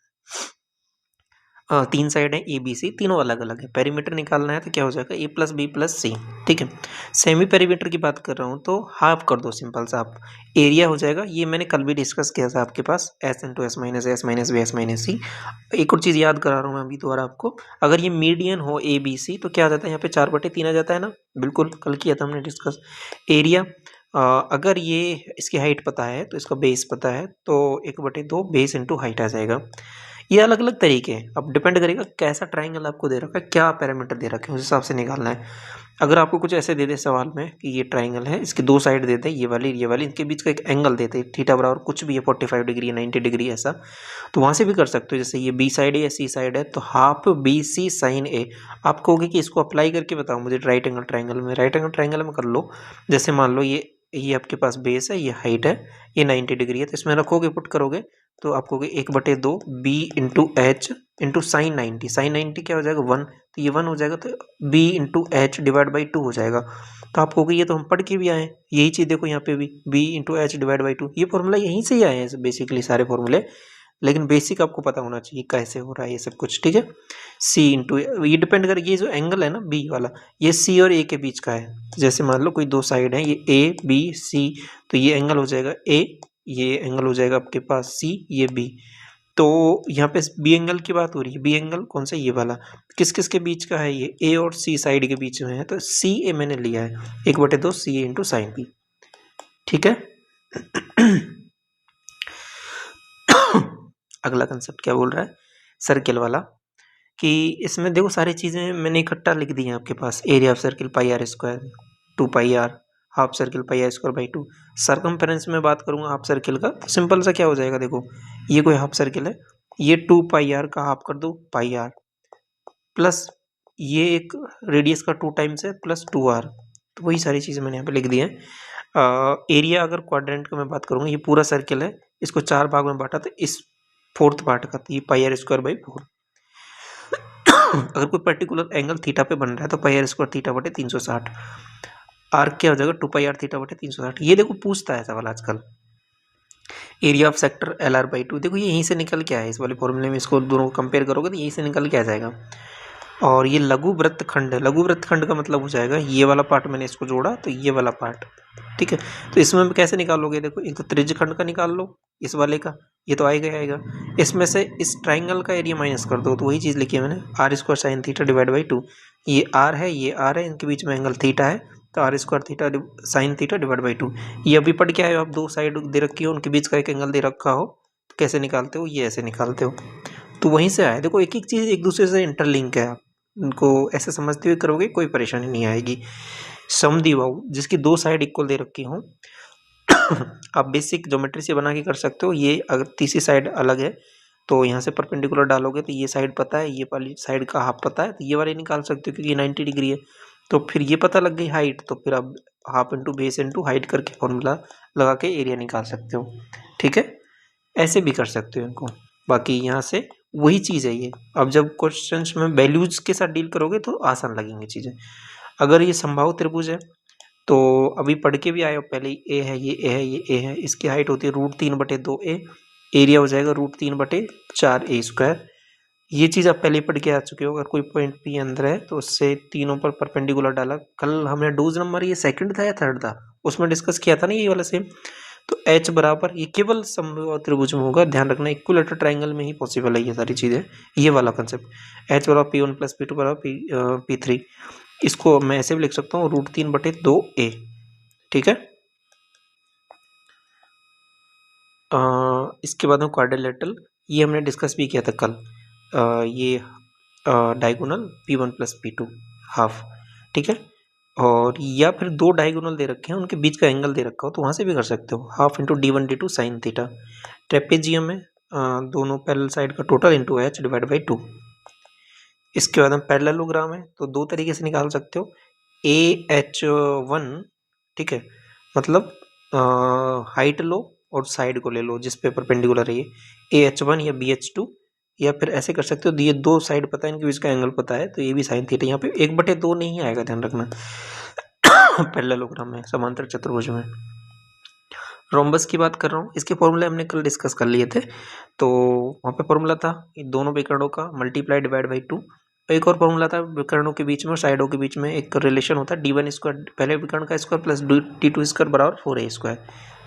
3 साइड है ए बी सी, तीनों अलग अलग है। पेरीमीटर निकालना है तो क्या हो जाएगा ए प्लस बी प्लस सी, ठीक है। सेमी पेरीमीटर की बात कर रहा हूँ तो हाफ कर दो सिंपल सा आप, एरिया हो जाएगा। ये मैंने कल भी डिस्कस किया था आपके पास, s into s minus b s minus c. एक और चीज़ याद करा रहा हूँ मैं अभी दोबारा आपको, अगर ये मीडियन हो ए बी सी तो क्या आ जाता है यहाँ पे 4/3 आ जाता है ना, बिल्कुल कल किया था हमने डिस्कस। एरिया अगर ये इसकी हाइट पता है तो इसका बेस पता है, तो 1/2 बेस इंटू हाइट आ जाएगा। ये अलग अलग तरीके हैं, अब डिपेंड करेगा कैसा ट्राइंगल आपको दे रखा है, क्या पैरामीटर दे रखे हैं, उस हिसाब से निकालना है। अगर आपको कुछ ऐसे दे दे सवाल में कि ये ट्राइंगल है, इसकी 2 साइड देते हैं, ये वाली इनके बीच का एक एंगल देते हैं थीटा बराबर कुछ भी है 45 डिग्री या 90 डिग्री ऐसा, तो वहाँ से भी कर सकते हो। जैसे ये बी साइड है या सी साइड है तो हाफ बी सी साइन ए। आप कहोगे कि इसको अप्लाई करके बताओ मुझे राइट एंगल ट्राइंगल में, राइट एंगल ट्राइंगल में कर लो। जैसे मान लो ये आपके पास बेस है, ये हाइट है, ये 90 डिग्री है, तो इसमें रखोगे पुट करोगे तो आप कहोगे 1/2 b into h into sine 90, sine 90 क्या हो जाएगा 1, तो ये 1 हो जाएगा, तो b into h divide by 2 हो जाएगा। तो आप कहोगे ये तो हम पढ़ के भी आए हैं, यही चीज़ देखो यहाँ पे भी b into h divide by 2, ये फॉर्मूला यहीं से ही आए हैं बेसिकली सारे फॉर्मूले, लेकिन बेसिक आपको पता होना चाहिए कैसे हो रहा है ये सब कुछ, ठीक है। सी इंटू ये डिपेंड कर, ये जो एंगल है ना बी वाला, ये सी और ए के बीच का है। तो जैसे मान लो कोई 2 साइड है, ये ए बी सी, तो ये एंगल हो जाएगा ए, ये एंगल हो जाएगा आपके पास सी, ये बी। तो यहाँ पे बी एंगल की बात हो रही है। बी एंगल कौन सा, ये वाला, किस किस के बीच का है, ये ए और सी साइड के बीच में है, तो सी ए मैंने लिया है 1/2 सी ए इंटू साइन बी, ठीक है। अगला कंसेप्ट क्या बोल रहा है, सर्किल वाला, कि इसमें देखो सारी चीज़ें मैंने इकट्ठा लिख दी हैं आपके पास। Area of circle pi r square, 2 pi r, half circle pi r square by 2। Circumference में बात करूँगा हाफ सर्किल का, सिंपल सा क्या हो जाएगा, देखो ये कोई हाफ सर्किल है, ये 2 पाई आर का हाफ कर दो पाई आर, प्लस ये एक रेडियस का 2 टाइम्स है प्लस 2r, तो वही सारी चीज़ें मैंने यहाँ पे लिख दी हैं। एरिया अगर क्वाड्रेंट का मैं बात करूँगा, ये पूरा सर्किल है, इसको 4 भाग में बांटा, तो इस 4th पार्ट का, तो ये पाई आर स्क्वायर बाई 4। अगर कोई पर्टिकुलर एंगल थीटा पे बन रहा है तो पाई आर स्क्वायर थीटा बटे 360, आर क्या हो जाएगा 2 पाई आर थीटा बटे 360। ये देखो पूछता है सवाल आजकल। Area of sector L R by 2, देखो ये यहीं से निकल के आया है, इस वाले फॉर्मूले में इसको दोनों को कंपेयर करोगे तो यहीं से निकल के आ जाएगा। और ये लघु वृत्त खंड है, लघु वृत्त खंड का मतलब हो जाएगा ये वाला पार्ट मैंने इसको जोड़ा तो ये वाला पार्ट, ठीक है। तो इसमें कैसे निकालोगे, देखो एक तो त्रिज्य खंड का निकाल लो, इस वाले का, ये तो आएगा आएगा, इसमें से इस ट्राइंगल का एरिया माइनस कर दो, तो वही चीज़ लिखी है मैंने, r square sine theta divide by 2। ये आर है, ये आर है, इनके बीच में एंगल थीटा है, तो r square theta sine theta divide by 2। ये अभी पढ़ के आए हो आप, दो साइड दे रखी हो, उनके बीच का एक एंगल दे रखा हो, तो कैसे निकालते हो, ये ऐसे निकालते हो, तो वहीं से आए। देखो एक एक चीज़ एक दूसरे से इंटरलिंक है, आप इनको ऐसे समझते हुए करोगे कोई परेशानी नहीं आएगी। समद्विबाहु जिसकी दो साइड इक्वल दे रखी हों, आप बेसिक ज्योमेट्री से बना के कर सकते हो। ये अगर तीसरी साइड अलग है तो यहाँ से परपेंडिकुलर डालोगे तो ये साइड पता है, ये वाली साइड का हाफ पता है, तो ये वाली निकाल सकते हो क्योंकि ये 90 डिग्री है। तो फिर ये पता लग गई हाइट, तो फिर आप half into base into height करके फॉर्मूला लगा के एरिया निकाल सकते हो, ठीक है। ऐसे भी कर सकते हो इनको। बाकी यहाँ से वही चीज़ है ये, अब जब क्वेश्चंस में वैल्यूज के साथ डील करोगे तो आसान लगेंगी चीज़ें। अगर ये समबाहु त्रिभुज है तो अभी पढ़ के भी आए हो पहले, ए है, ये ए है, ये ए है, इसकी हाइट होती है √3/2a, एरिया हो जाएगा √3/4a²। ये चीज़ आप पहले पढ़ के आ चुके हो। अगर कोई पॉइंट पी अंदर है तो उससे तीनों पर परपेंडिकुलर डाला, कल हमने डोज नंबर ये सेकंड था या थर्ड था उसमें डिस्कस किया था ना, ये वाला सेम। तो H बराबर, ये केवल समबाहु त्रिभुज में होगा, ध्यान रखना, इक्विलेटरल ट्राइंगल में ही पॉसिबल है ये सारी चीज़ें। ये वाला कंसेप्ट H बराबर P1 प्लस P2 बराबर P3, इसको मैं ऐसे भी लिख सकता हूँ √3/2a, ठीक है। इसके बाद में क्वाड्रिलेटरल, ये हमने डिस्कस भी किया था कल। ये diagonal P1 plus P2 half, ठीक है। और या फिर दो डायगोनल दे रखे हैं, उनके बीच का एंगल दे रखा हो तो वहाँ से भी कर सकते हो, half into d1 d2 sine theta. Trapezium में दोनों पैरेलल साइड का total into h divide by 2। इसके बाद में पैरेललोग्राम है तो दो तरीके से निकाल सकते हो, AH1, ठीक है, मतलब हाइट लो और साइड को ले लो जिस पे परपेंडिकुलर है ये, AH1 या BH2, या फिर ऐसे कर सकते हो, ये दो साइड पता है, इनके बीच का एंगल पता है, तो ये भी साइन थीटा। यहाँ पे 1/2 नहीं आएगा, ध्यान रखना। पैरेललोग्राम में, समांतर चतुर्भुज में। रोम्बस की बात कर रहा हूँ, इसके फॉर्मूले हमने कल डिस्कस कर लिए थे, तो वहाँ पे फॉर्मूला था दोनों विकर्णों का मल्टीप्लाई डिवाइड बाई 2। एक और फॉर्मूला था विकर्णों के बीच में, साइडों के बीच में एक रिलेशन होता है d1² पहले विकर्ण का स्क्वायर प्लस d2² बराबर 4a²,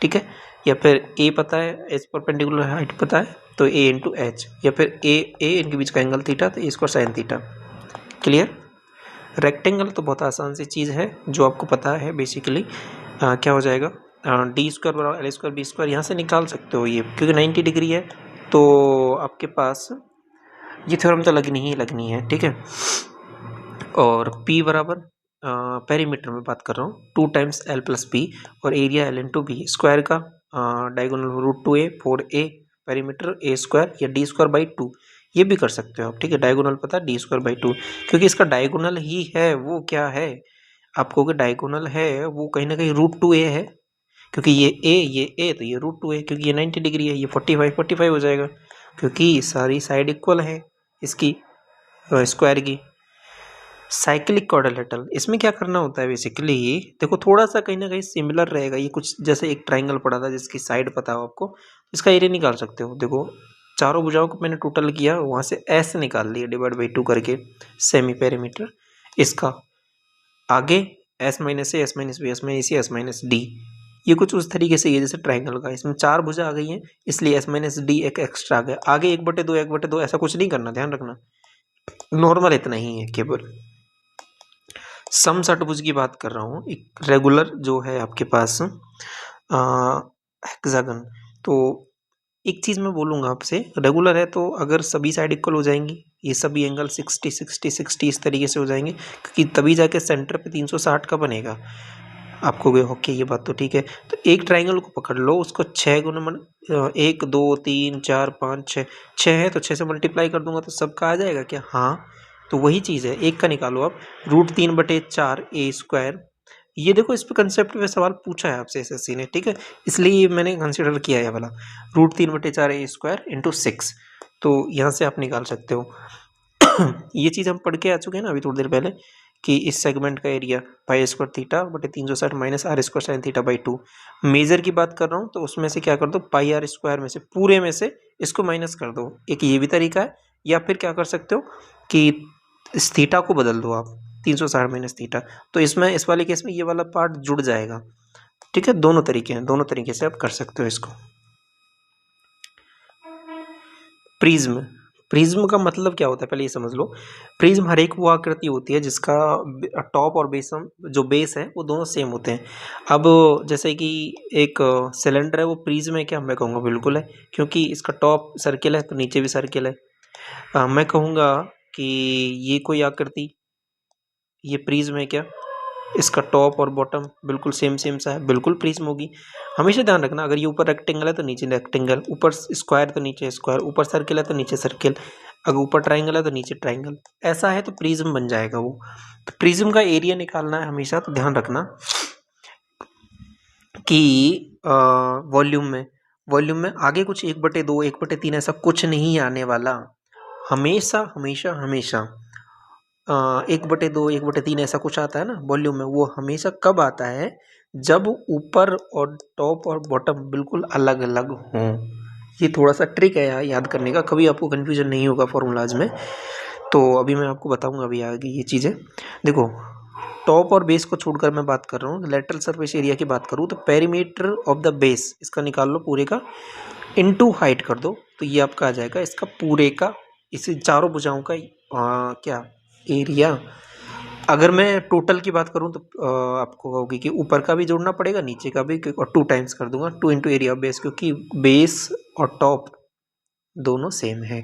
ठीक है। या फिर a पता है, एच परपेंडिकुलर हाइट पता है, तो a इंटू एच, या फिर a इनके बीच का एंगल थीटा, तो a² sine theta. Clear. Rectangle तो बहुत आसान सी चीज़ है जो आपको पता है बेसिकली, क्या हो जाएगा, d² बराबर l²b², यहाँ से निकाल सकते हो ये, क्योंकि 90 डिग्री है तो आपके पास ये थ्योरम तो लगनी ही लगनी है, ठीक है। और P बराबर पेरीमीटर में बात कर रहा हूँ 2 टाइम्स L प्लस P, और area L into b, square का diagonal √2a 4a, perimeter a² या d² बाई 2, ये भी कर सकते हो आप, ठीक है। डायगोनल पता है d² बाई 2, क्योंकि इसका डायगोनल ही है वो क्या है, आपको अगर डायगोनल है वो कहीं ना कहीं √2a है, क्योंकि ये a तो ये √2a, क्योंकि ये 90 डिग्री है, ये 45 हो जाएगा, क्योंकि सारी साइड इक्वल है इसकी स्क्वायर की। साइक्लिक क्वाड्रिलेटरल, इसमें क्या करना होता है बेसिकली, देखो थोड़ा सा कहीं ना कहीं सिमिलर रहेगा, ये कुछ जैसे एक ट्राइंगल पड़ा था जिसकी साइड पता हो आपको, इसका एरिया निकाल सकते हो। देखो चारों भुजाओं को मैंने टोटल किया, वहाँ से S निकाल लिया डिवाइड बाई 2 करके, सेमी पेरीमीटर। इसका आगे S minus A, S minus B, S minus C, S minus D, ये कुछ उस तरीके से ये जैसे ट्राइंगल का, इसमें 4 भुजा आ गई हैं, इसलिए s माइनस डी एक एक्स्ट्रा आ गया। आगे 1/2 1/2 ऐसा कुछ नहीं करना, ध्यान रखना, नॉर्मल इतना ही है केवल। सम षटभुज की बात कर रहा हूँ, एक रेगुलर जो है आपके पास हेक्सागन। तो एक चीज़ मैं बोलूँगा आपसे, रेगुलर है तो अगर सभी साइड इक्वल हो जाएंगी, ये सभी एंगल 60 60 60 इस तरीके से हो जाएंगे, क्योंकि तभी जाके सेंटर पे 360 का बनेगा। आपको भी ओके, ये बात तो ठीक है। तो एक ट्राइंगल को पकड़ लो, उसको 6 गुना 1 2 3 4 5 6, 6 है तो 6 से मल्टीप्लाई कर दूंगा तो सबका आ जाएगा क्या? हाँ, तो वही चीज़ है, एक का निकालो आप, √3/4 a²। ये देखो, इस पे कंसेप्ट पे सवाल पूछा है आपसे एसएससी ने, ठीक है, इसलिए मैंने कंसिडर किया है वाला, √3/4 a² × 6। तो यहाँ से आप निकाल सकते हो। ये चीज़ हम पढ़ के आ चुके हैं ना अभी थोड़ी देर पहले, कि इस सेगमेंट का एरिया π² θ/360 - r² sin θ/2। मेजर की बात कर रहा हूँ तो उसमें से क्या कर दो, πr² में से, पूरे में से इसको माइनस कर दो। एक ये भी तरीका है, या फिर क्या कर सकते हो कि इस थीटा को बदल दो आप, 360 - θ, तो इसमें इस वाले केस में ये वाला पार्ट जुड़ जाएगा। ठीक है, दोनों तरीके हैं, दोनों तरीके से आप कर सकते हो इसको। प्रिज्म, प्रिज्म का मतलब क्या होता है पहले ये समझ लो। प्रिज्म हर एक वो आकृति होती है जिसका टॉप और बेसम जो बेस है वो दोनों सेम होते हैं। अब जैसे कि एक सिलेंडर है, वो प्रिज्म है क्या? मैं कहूँगा बिल्कुल है, क्योंकि इसका टॉप सर्किल है तो नीचे भी सर्किल है। मैं कहूँगा कि ये कोई आकृति, ये प्रिज्म है क्या? इसका टॉप और बॉटम बिल्कुल सेम सेम सा है, बिल्कुल प्रिज्म होगी। हमेशा ध्यान रखना, अगर ये ऊपर रेक्टेंगल है तो नीचे रेक्टेंगल, ऊपर स्क्वायर तो नीचे स्क्वायर, ऊपर सर्किल है तो नीचे सर्किल, अगर ऊपर ट्राइंगल है तो नीचे ट्राइंगल, ऐसा है तो प्रिज्म बन जाएगा वो। तो प्रिज्म का एरिया निकालना है हमेशा, तो ध्यान रखना कि वॉल्यूम में आगे कुछ 1/2 1/3 ऐसा कुछ नहीं आने वाला। हमेशा हमेशा हमेशा 1/2 1/3 ऐसा कुछ आता है ना वॉल्यूम में, वो हमेशा कब आता है? जब ऊपर और टॉप और बॉटम बिल्कुल अलग अलग हों। ये थोड़ा सा ट्रिक है याद करने का, कभी आपको कन्फ्यूजन नहीं होगा फॉर्मूलाज में। तो अभी मैं आपको बताऊंगा अभी आगे ये चीज़ें। देखो, टॉप और बेस को छोड़कर मैं बात कर रहा हूँ, लेटरल सरफेस एरिया की बात करूँ तो पेरीमीटर ऑफ द बेस, इसका निकाल लो पूरे का, इनटू हाइट कर दो, तो ये आपका आ जाएगा इसका पूरे का, इसे चारों भुजाओं का क्या एरिया। अगर मैं टोटल की बात करूं तो आपको होगी कि ऊपर का भी जोड़ना पड़ेगा, नीचे का भी, और 2 टाइम्स कर दूंगा, 2 × एरिया ऑफ बेस, क्योंकि बेस और टॉप दोनों सेम है।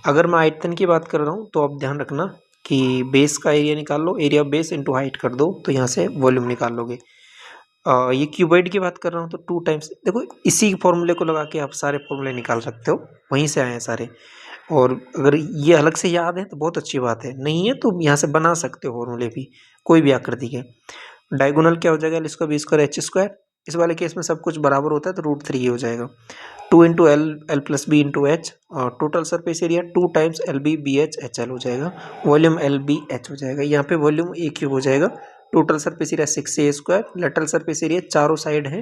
अगर मैं आयतन की बात कर रहा हूं तो आप ध्यान रखना कि बेस का एरिया निकाल लो, area of base into height कर दो, तो यहाँ से वॉल्यूम निकाल लोगे। ये क्यूबॉइड की बात कर रहा हूँ तो 2 टाइम्स, देखो इसी फॉर्मूले को लगा के आप सारे फॉर्मूले निकाल सकते हो, वहीं से आए हैं सारे। और अगर ये अलग से याद है तो बहुत अच्छी बात है, नहीं है तो यहाँ से बना सकते हो फॉर्मूले भी, कोई भी आकृति के। डायगोनल क्या हो जाएगा? L²B²H²। इस वाले केस में सब कुछ बराबर होता है तो √3 हो जाएगा। 2 × L+B × H, और total surface area 2 times LB/BH/HL हो जाएगा, वॉल्यूम LBH हो जाएगा। यहाँ पे वॉल्यूम A³ हो जाएगा। Total surface area 6a², lateral surface area चारों साइड है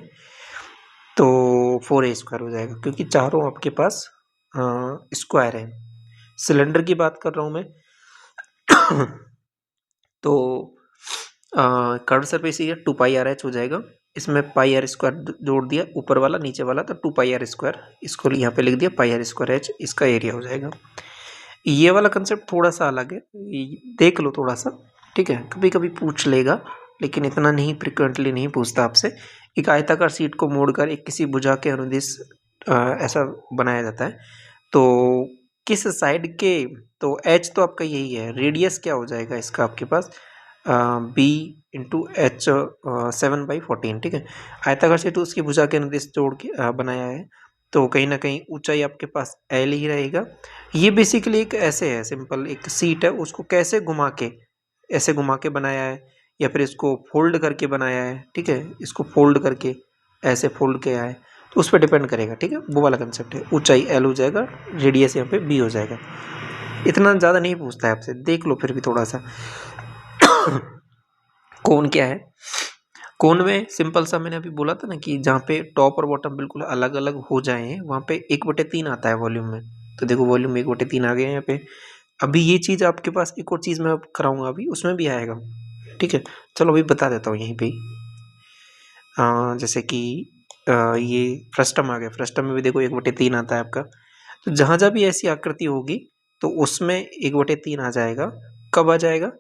तो 4a² हो जाएगा, क्योंकि चारों आपके पास स्क्वायर है। सिलेंडर की बात कर रहा हूँ मैं तो कर्व सरफेस एरिया 2πRH हो जाएगा। इसमें πr² जोड़ दिया, ऊपर वाला नीचे वाला, तो 2πr², इसको यहाँ पे लिख दिया πr²H, इसका एरिया हो जाएगा। ये वाला कंसेप्ट थोड़ा सा अलग है, देख लो थोड़ा सा, ठीक है, कभी कभी पूछ लेगा लेकिन इतना नहीं, फ्रिक्वेंटली नहीं पूछता आपसे। एक आयताकार शीट को मोड़कर एक किसी भुजा के अनुदिश ऐसा बनाया जाता है, तो किस साइड के, तो H तो आपका यही है, रेडियस क्या हो जाएगा इसका आपके पास B × H 7/14, ठीक है। आयताकार शीट उसकी भुजा के अनुदिश जोड़ के बनाया है, तो कहीं ना कहीं ऊंचाई आपके पास L ही रहेगा। ये बेसिकली एक ऐसे है, सिंपल एक सीट है, उसको कैसे घुमा के, ऐसे घुमा के बनाया है या फिर इसको फोल्ड करके बनाया है, ठीक है, इसको फोल्ड करके ऐसे फोल्ड किया है, तो उस पर डिपेंड करेगा, ठीक है, वो वाला कंसेप्ट है। ऊंचाई L हो जाएगा, रेडियस यहाँ पे B हो जाएगा। इतना ज़्यादा नहीं पूछता है आपसे, देख लो फिर भी थोड़ा सा। कोण क्या है? कोण में सिंपल सा मैंने अभी बोला था ना कि जहाँ पे टॉप और बॉटम बिल्कुल अलग अलग हो जाए हैं वहाँ पे 1/3 आता है वॉल्यूम में, तो देखो वॉल्यूम 1/3 आ गया है यहाँ पे। अभी ये चीज़ आपके पास एक और चीज़ मैं कराऊंगा अभी, उसमें भी आएगा, ठीक है। चलो अभी बता देता हूँ यहीं पे। जैसे कि ये फ्रस्टम आ गया, फ्रस्टम में भी देखो 1/3 आता है आपका। तो जहाँ जहाँ भी ऐसी आकृति होगी तो उसमें 1/3 आ जाएगा। कब आ जाएगा?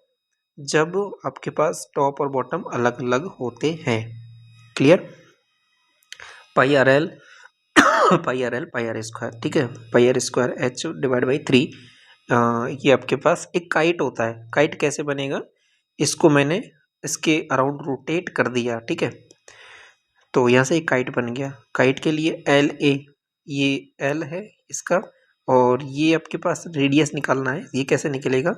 जब आपके पास टॉप और बॉटम अलग अलग होते हैं। Clear? Pi r l pi r l pi r square, ठीक है, pi r square h divide by 3। ये आपके पास एक काइट होता है। काइट कैसे बनेगा? इसको मैंने इसके अराउंड रोटेट कर दिया, ठीक है, तो यहाँ से एक काइट बन गया। काइट के लिए एल ए, ये एल है इसका, और ये आपके पास रेडियस निकालना है। ये कैसे निकलेगा?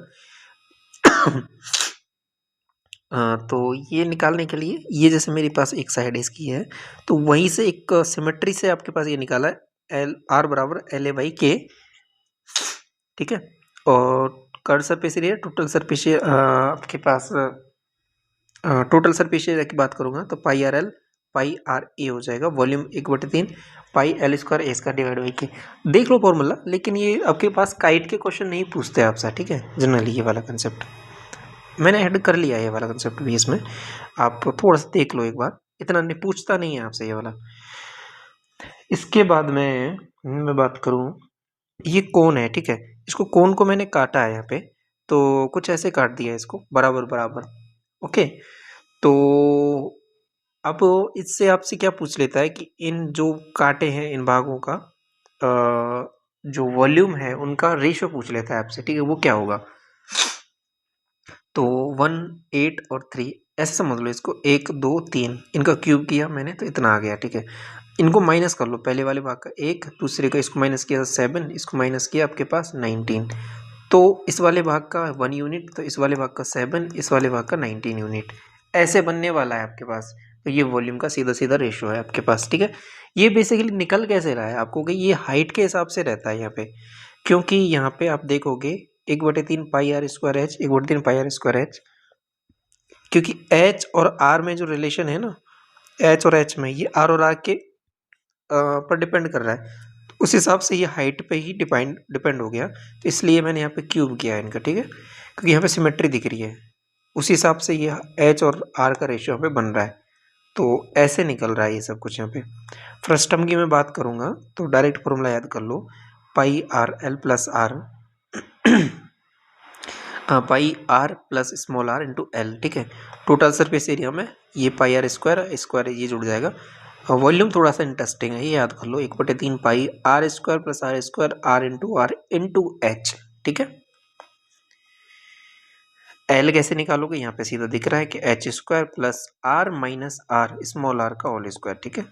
तो ये निकालने के लिए ये जैसे मेरे पास एक साइड इसकी है, तो वहीं से एक सिमेट्री से आपके पास ये निकाला है एल आर बराबर एल ए बाई के, ठीक है। और curve surface area, total surface आपके पास टोटल सरफेस एरिया की बात करूंगा तो पाई आर ए हो जाएगा। Volume 1/3 pi L square a square divide by के। देख लो फॉर्मूला, लेकिन ये आपके पास काइट के क्वेश्चन नहीं पूछते आपसे, ठीक है, जनरली ये वाला कंसेप्ट मैंने ऐड कर लिया है, ये वाला कंसेप्ट भी इसमें। आप थोड़ा सा देख लो एक बार, इतना नहीं पूछता नहीं है आपसे ये वाला। इसके बाद में मैं बात करूं, ये कोन है, ठीक है, इसको कोन को मैंने काटा है यहाँ पे, तो कुछ ऐसे काट दिया इसको बराबर बराबर। ओके, तो अब इससे आपसे क्या पूछ लेता है कि इन जो काटे हैं इन भागों का जो वॉल्यूम है उनका रेशियो पूछ लेता है आपसे, ठीक है, वो क्या होगा? तो 1, 8 और 3 ऐसे समझ लो इसको, 1 2 3 इनका क्यूब किया मैंने तो इतना आ गया, ठीक है। इनको माइनस कर लो, पहले वाले भाग का 1, दूसरे का इसको माइनस किया 7, इसको माइनस किया आपके पास 19। तो इस वाले भाग का 1 यूनिट, तो इस वाले भाग का 7, इस वाले भाग का 19 यूनिट, ऐसे बनने वाला है आपके पास। तो ये वॉल्यूम का सीधा सीधा रेशियो है आपके पास, ठीक है। ये बेसिकली निकल कैसे रहा है आपको कि ये हाइट के हिसाब से रहता है यहाँ पे, क्योंकि यहाँ पे आप देखोगे 1/3 pi r square h, 1/3 pi r square h, क्योंकि एच और आर में जो रिलेशन है ना, एच और एच में, ये आर और आर के पर डिपेंड कर रहा है, तो उस हिसाब से ये हाइट पे ही डिपेंड हो गया। तो इसलिए मैंने यहाँ पे क्यूब किया है इनका, ठीक है, क्योंकि यहाँ पे सिमेट्री दिख रही है, उस हिसाब से ये एच और आर का रेशियो यहाँ पे बन रहा है। तो ऐसे निकल रहा है ये सब कुछ यहाँ पे। फ्रस्टम की मैं बात करूँगा तो डायरेक्ट फॉर्मूला याद कर लो, pi r l plus r pi r plus small r into l, ठीक है। टोटल सरफेस एरिया में ये पाई आर स्क्वायर स्क्वायर ये जुड़ जाएगा। वॉल्यूम थोड़ा सा इंटरेस्टिंग है, ये याद कर लो, 1/3 pi r square plus r square r into h, ठीक है। एल कैसे निकालोगे? यहाँ पे सीधा दिख रहा है कि h square plus r minus r small r का होल स्क्वायर, ठीक है,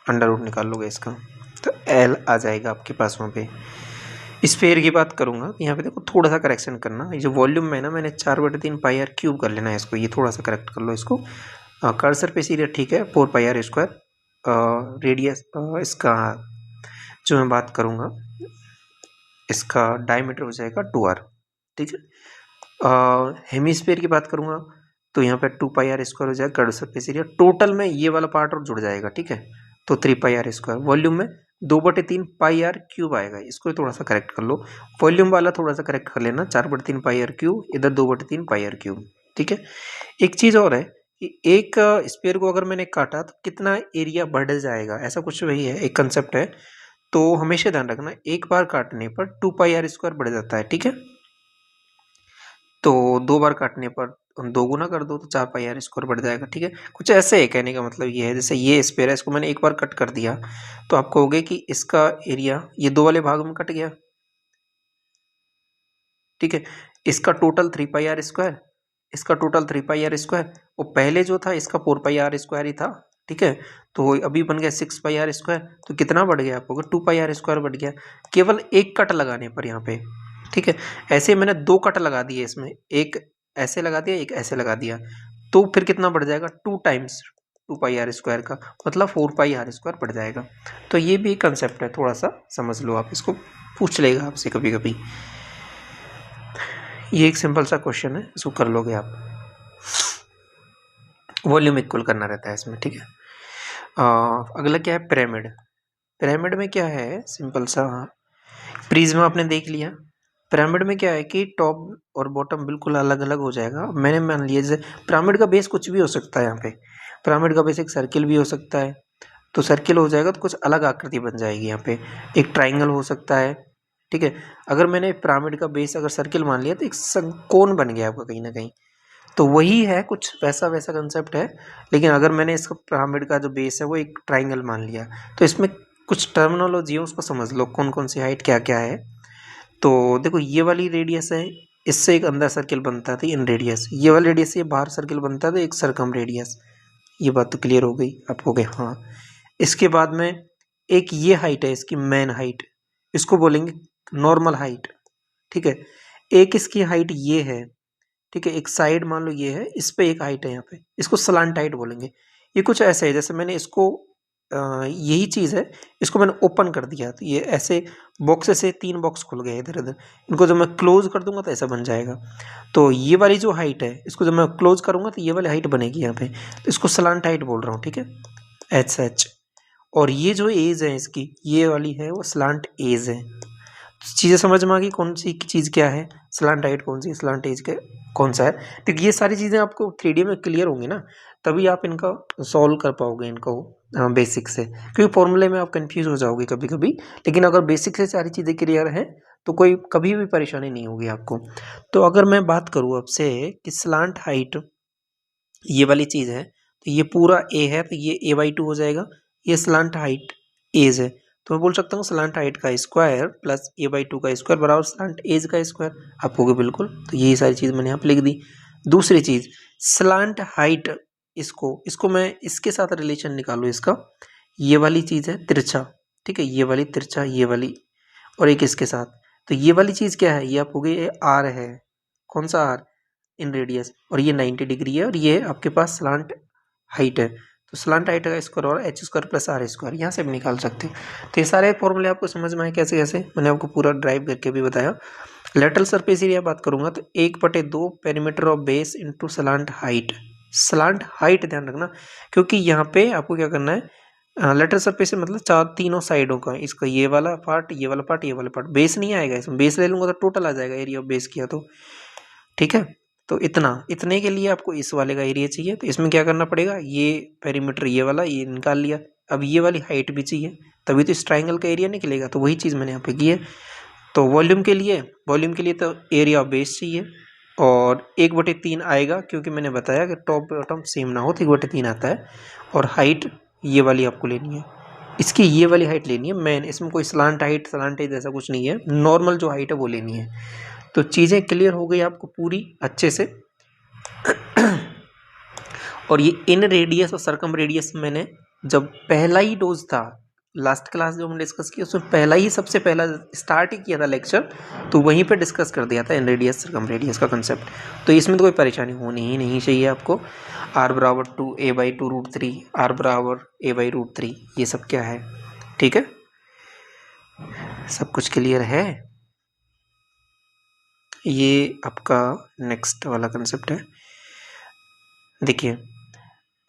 अंडर रूट निकाल लोगे इसका, तो एल आ जाएगा आपके पास वहाँ पे। स्फेयर की बात करूंगा, यहाँ पे देखो थोड़ा सा करेक्शन करना, ये जो वॉल्यूम में ना मैंने 4/3 पाई आर क्यूब कर लेना है इसको, ये थोड़ा सा करेक्ट कर लो इसको। कर्सर पे सीरिया ठीक है, 4 पाई आर स्क्वायर, रेडियस इसका जो मैं बात करूंगा इसका डायमीटर हो जाएगा 2r, ठीक है। हेमिस्फीयर की बात करूंगा तो यहाँ पे 2 पाई आर स्क्वायर हो जाएगा कर्सर पे सीरिया, टोटल में ये वाला पार्ट और जुड़ जाएगा, ठीक है, तो 3 पाई आर स्क्वायर। वॉल्यूम में 2/3 पाई आर क्यूब आएगा, इसको थोड़ा सा करेक्ट कर लो, वॉल्यूम वाला थोड़ा सा करेक्ट कर लेना, 4/3 पाई आर क्यूब, इधर 2/3 पाई आर क्यूब, ठीक है। एक चीज़ और है कि एक स्पेयर को अगर मैंने काटा तो कितना एरिया बढ़ जाएगा, ऐसा कुछ वही है, एक कंसेप्ट है, तो हमेशा ध्यान रखना एक बार काटने पर 2 पाई आर स्क्वायर बढ़ जाता है, ठीक है। तो 2 बार काटने पर दो गुना कर दो तो 4 पाई आर स्क्वायर बढ़ जाएगा, ठीक है। कुछ ऐसे है, कहने का मतलब ये है, जैसे ये स्पेयर है, इसको मैंने एक बार कट कर दिया तो आप कहोगे कि इसका एरिया ये दो वाले भाग में कट गया, ठीक है। इसका टोटल 3 पाई आर स्क्वायर, इसका टोटल 3 पाई आर स्क्वायर, वो पहले जो था इसका 4 पाई आर स्क्वायर ही था, ठीक है, तो अभी बन गया 6 पाई आर स्क्वायर, तो कितना बढ़ गया आपको? 2 पाई आर स्क्वायर बढ़ गया, केवल एक कट लगाने पर यहाँ पे, ठीक है। ऐसे मैंने 2 कट लगा दिए इसमें, एक ऐसे लगा दिया, एक ऐसे लगा दिया, तो फिर कितना बढ़ जाएगा? 2 टाइम्स 2 पाई आर स्क्वायर का मतलब 4 पाई आर स्क्वायर बढ़ जाएगा। तो ये भी कंसेप्ट है, थोड़ा सा समझ लो आप इसको, पूछ लेगा आपसे कभी कभी। ये एक सिंपल सा क्वेश्चन है, इसको कर लोगे आप, वॉल्यूम इक्वल करना रहता है इसमें, ठीक है। अगला क्या है? पिरामिड। पिरामिड में क्या है? सिंपल सा, प्रिज्म आपने देख लिया, पिरामिड में क्या है कि टॉप और बॉटम बिल्कुल अलग अलग हो जाएगा। मैंने मान लिया जैसे पिरामिड का बेस कुछ भी हो सकता है, यहाँ पे पिरामिड का बेस एक सर्किल भी हो सकता है, तो सर्किल हो जाएगा तो कुछ अलग आकृति बन जाएगी। यहाँ पे एक ट्राइंगल हो सकता है, ठीक है। अगर मैंने पिरामिड का बेस अगर सर्किल मान लिया तो एक कोन बन गया आपका कहीं ना कहीं, तो वही है, कुछ वैसा वैसा कंसेप्ट है। लेकिन अगर मैंने इसका पिरामिड का जो बेस है वो एक ट्राइंगल मान लिया, तो इसमें कुछ टर्मिनोलॉजी है उसको समझ लो, कौन कौन सी हाइट क्या क्या है। तो देखो ये वाली रेडियस है, इससे एक अंदर सर्किल बनता था इन रेडियस, ये वाली रेडियस से बाहर सर्किल बनता था एक सरकम रेडियस। ये बात तो क्लियर हो गई आपको कि हाँ। इसके बाद में एक ये हाइट है इसकी मेन हाइट, इसको बोलेंगे नॉर्मल हाइट, ठीक है। एक इसकी हाइट ये है, ठीक है। एक साइड मान लो ये है, इस पे एक हाइट है यहाँ पे, इसको स्लांट हाइट बोलेंगे। ये कुछ ऐसे है जैसे मैंने इसको यही चीज़ है, इसको मैंने ओपन कर दिया तो ये ऐसे बॉक्स से 3 बॉक्स खुल गए इधर उधर, इनको जब मैं क्लोज कर दूंगा तो ऐसा बन जाएगा। तो ये वाली जो हाइट है इसको जब मैं क्लोज करूंगा तो ये वाली हाइट बनेगी यहाँ पे, तो इसको स्लांट हाइट बोल रहा हूँ, ठीक है, एच। और ये जो एज है इसकी, ये वाली है वो स्लांट एज है। चीज़ें समझ में आ गई कौन सी चीज़ क्या है, स्लांट हाइट कौन सी, स्लांट एज के कौन सा है। तो ये सारी चीज़ें आपको 3D में क्लियर होंगी ना, तभी आप इनका सॉल्व कर पाओगे इनको बेसिक से, क्योंकि फॉर्मूले में आप कंफ्यूज हो जाओगे कभी कभी। लेकिन अगर बेसिक से सारी चीज़ें क्लियर हैं तो कोई कभी भी परेशानी नहीं होगी आपको। तो अगर मैं बात करूँ आपसे कि स्लांट हाइट ये वाली चीज़ है, तो ये पूरा ए है तो ये a/2 हो जाएगा। ये स्लांट हाइट एज है, तो मैं बोल सकता हूँ स्लांट हाइट का स्क्वायर प्लस a/2 का स्क्वायर बराबर स्लांट एज का स्क्वायर। आप होगे बिल्कुल, तो यही सारी चीज़ मैंने यहाँ पे लिख दी। दूसरी चीज़ स्लांट हाइट, इसको मैं इसके साथ रिलेशन निकालू इसका, ये वाली चीज़ है तिरछा, ठीक है, ये वाली तिरछा, ये वाली, और एक इसके साथ। तो ये वाली चीज़ क्या है, ये आप हो गई आर है, कौन सा आर, इन रेडियस, और ये 90 डिग्री है, और ये आपके पास स्लांट हाइट है। तो स्लांट हाइट का स्क्वायर और h square plus r square, यहाँ से भी निकाल सकते हैं। तो ये सारे फॉर्मूले आपको समझ में आए कैसे कैसे, मैंने आपको पूरा ड्राइव करके भी बताया। लेटरल सरफेस एरिया बात करूंगा तो 1/2 perimeter of base into slant height. Slant height ध्यान रखना, क्योंकि यहाँ पे आपको क्या करना है, लेटरल सरफेस से मतलब तीनों साइडों का, इसका ये वाला पार्ट, ये वाला पार्ट, ये वाला पार्ट, बेस नहीं आएगा इसमें, बेस ले लूंगा तो टोटल आ जाएगा एरिया ऑफ बेस किया तो, ठीक है। तो इतने के लिए आपको इस वाले का एरिया चाहिए, तो इसमें क्या करना पड़ेगा, ये पेरीमीटर ये वाला ये निकाल लिया, अब ये वाली हाइट भी चाहिए, तभी तो इस ट्राइंगल का एरिया निकलेगा। तो वही चीज़ मैंने यहाँ पे की है। तो वॉल्यूम के लिए तो एरिया ऑफ बेस चाहिए, और 1/3 आएगा, क्योंकि मैंने बताया कि टॉप बॉटम सेम ना हो तो 1/3 आता है। और हाइट ये वाली आपको लेनी है, इसकी ये वाली हाइट लेनी है मेन, इसमें कोई स्लांट हाइट ऐसा कुछ नहीं है, नॉर्मल जो हाइट है वो लेनी है। तो चीज़ें क्लियर हो गई आपको पूरी अच्छे से। और ये इन रेडियस और सरकम रेडियस मैंने जब पहला ही डोज था, लास्ट क्लास जो हमने डिस्कस किया उसमें पहला ही सबसे पहला स्टार्ट ही किया था लेक्चर, तो वहीं पे डिस्कस कर दिया था इन रेडियस सरकम रेडियस का कंसेप्ट। तो इसमें तो कोई परेशानी होनी ही नहीं चाहिए आपको। r बराबर 2a/2√3, r बराबर a/√3, ये सब क्या है, ठीक है, सब कुछ क्लियर है। ये आपका नेक्स्ट वाला कंसेप्ट है। देखिए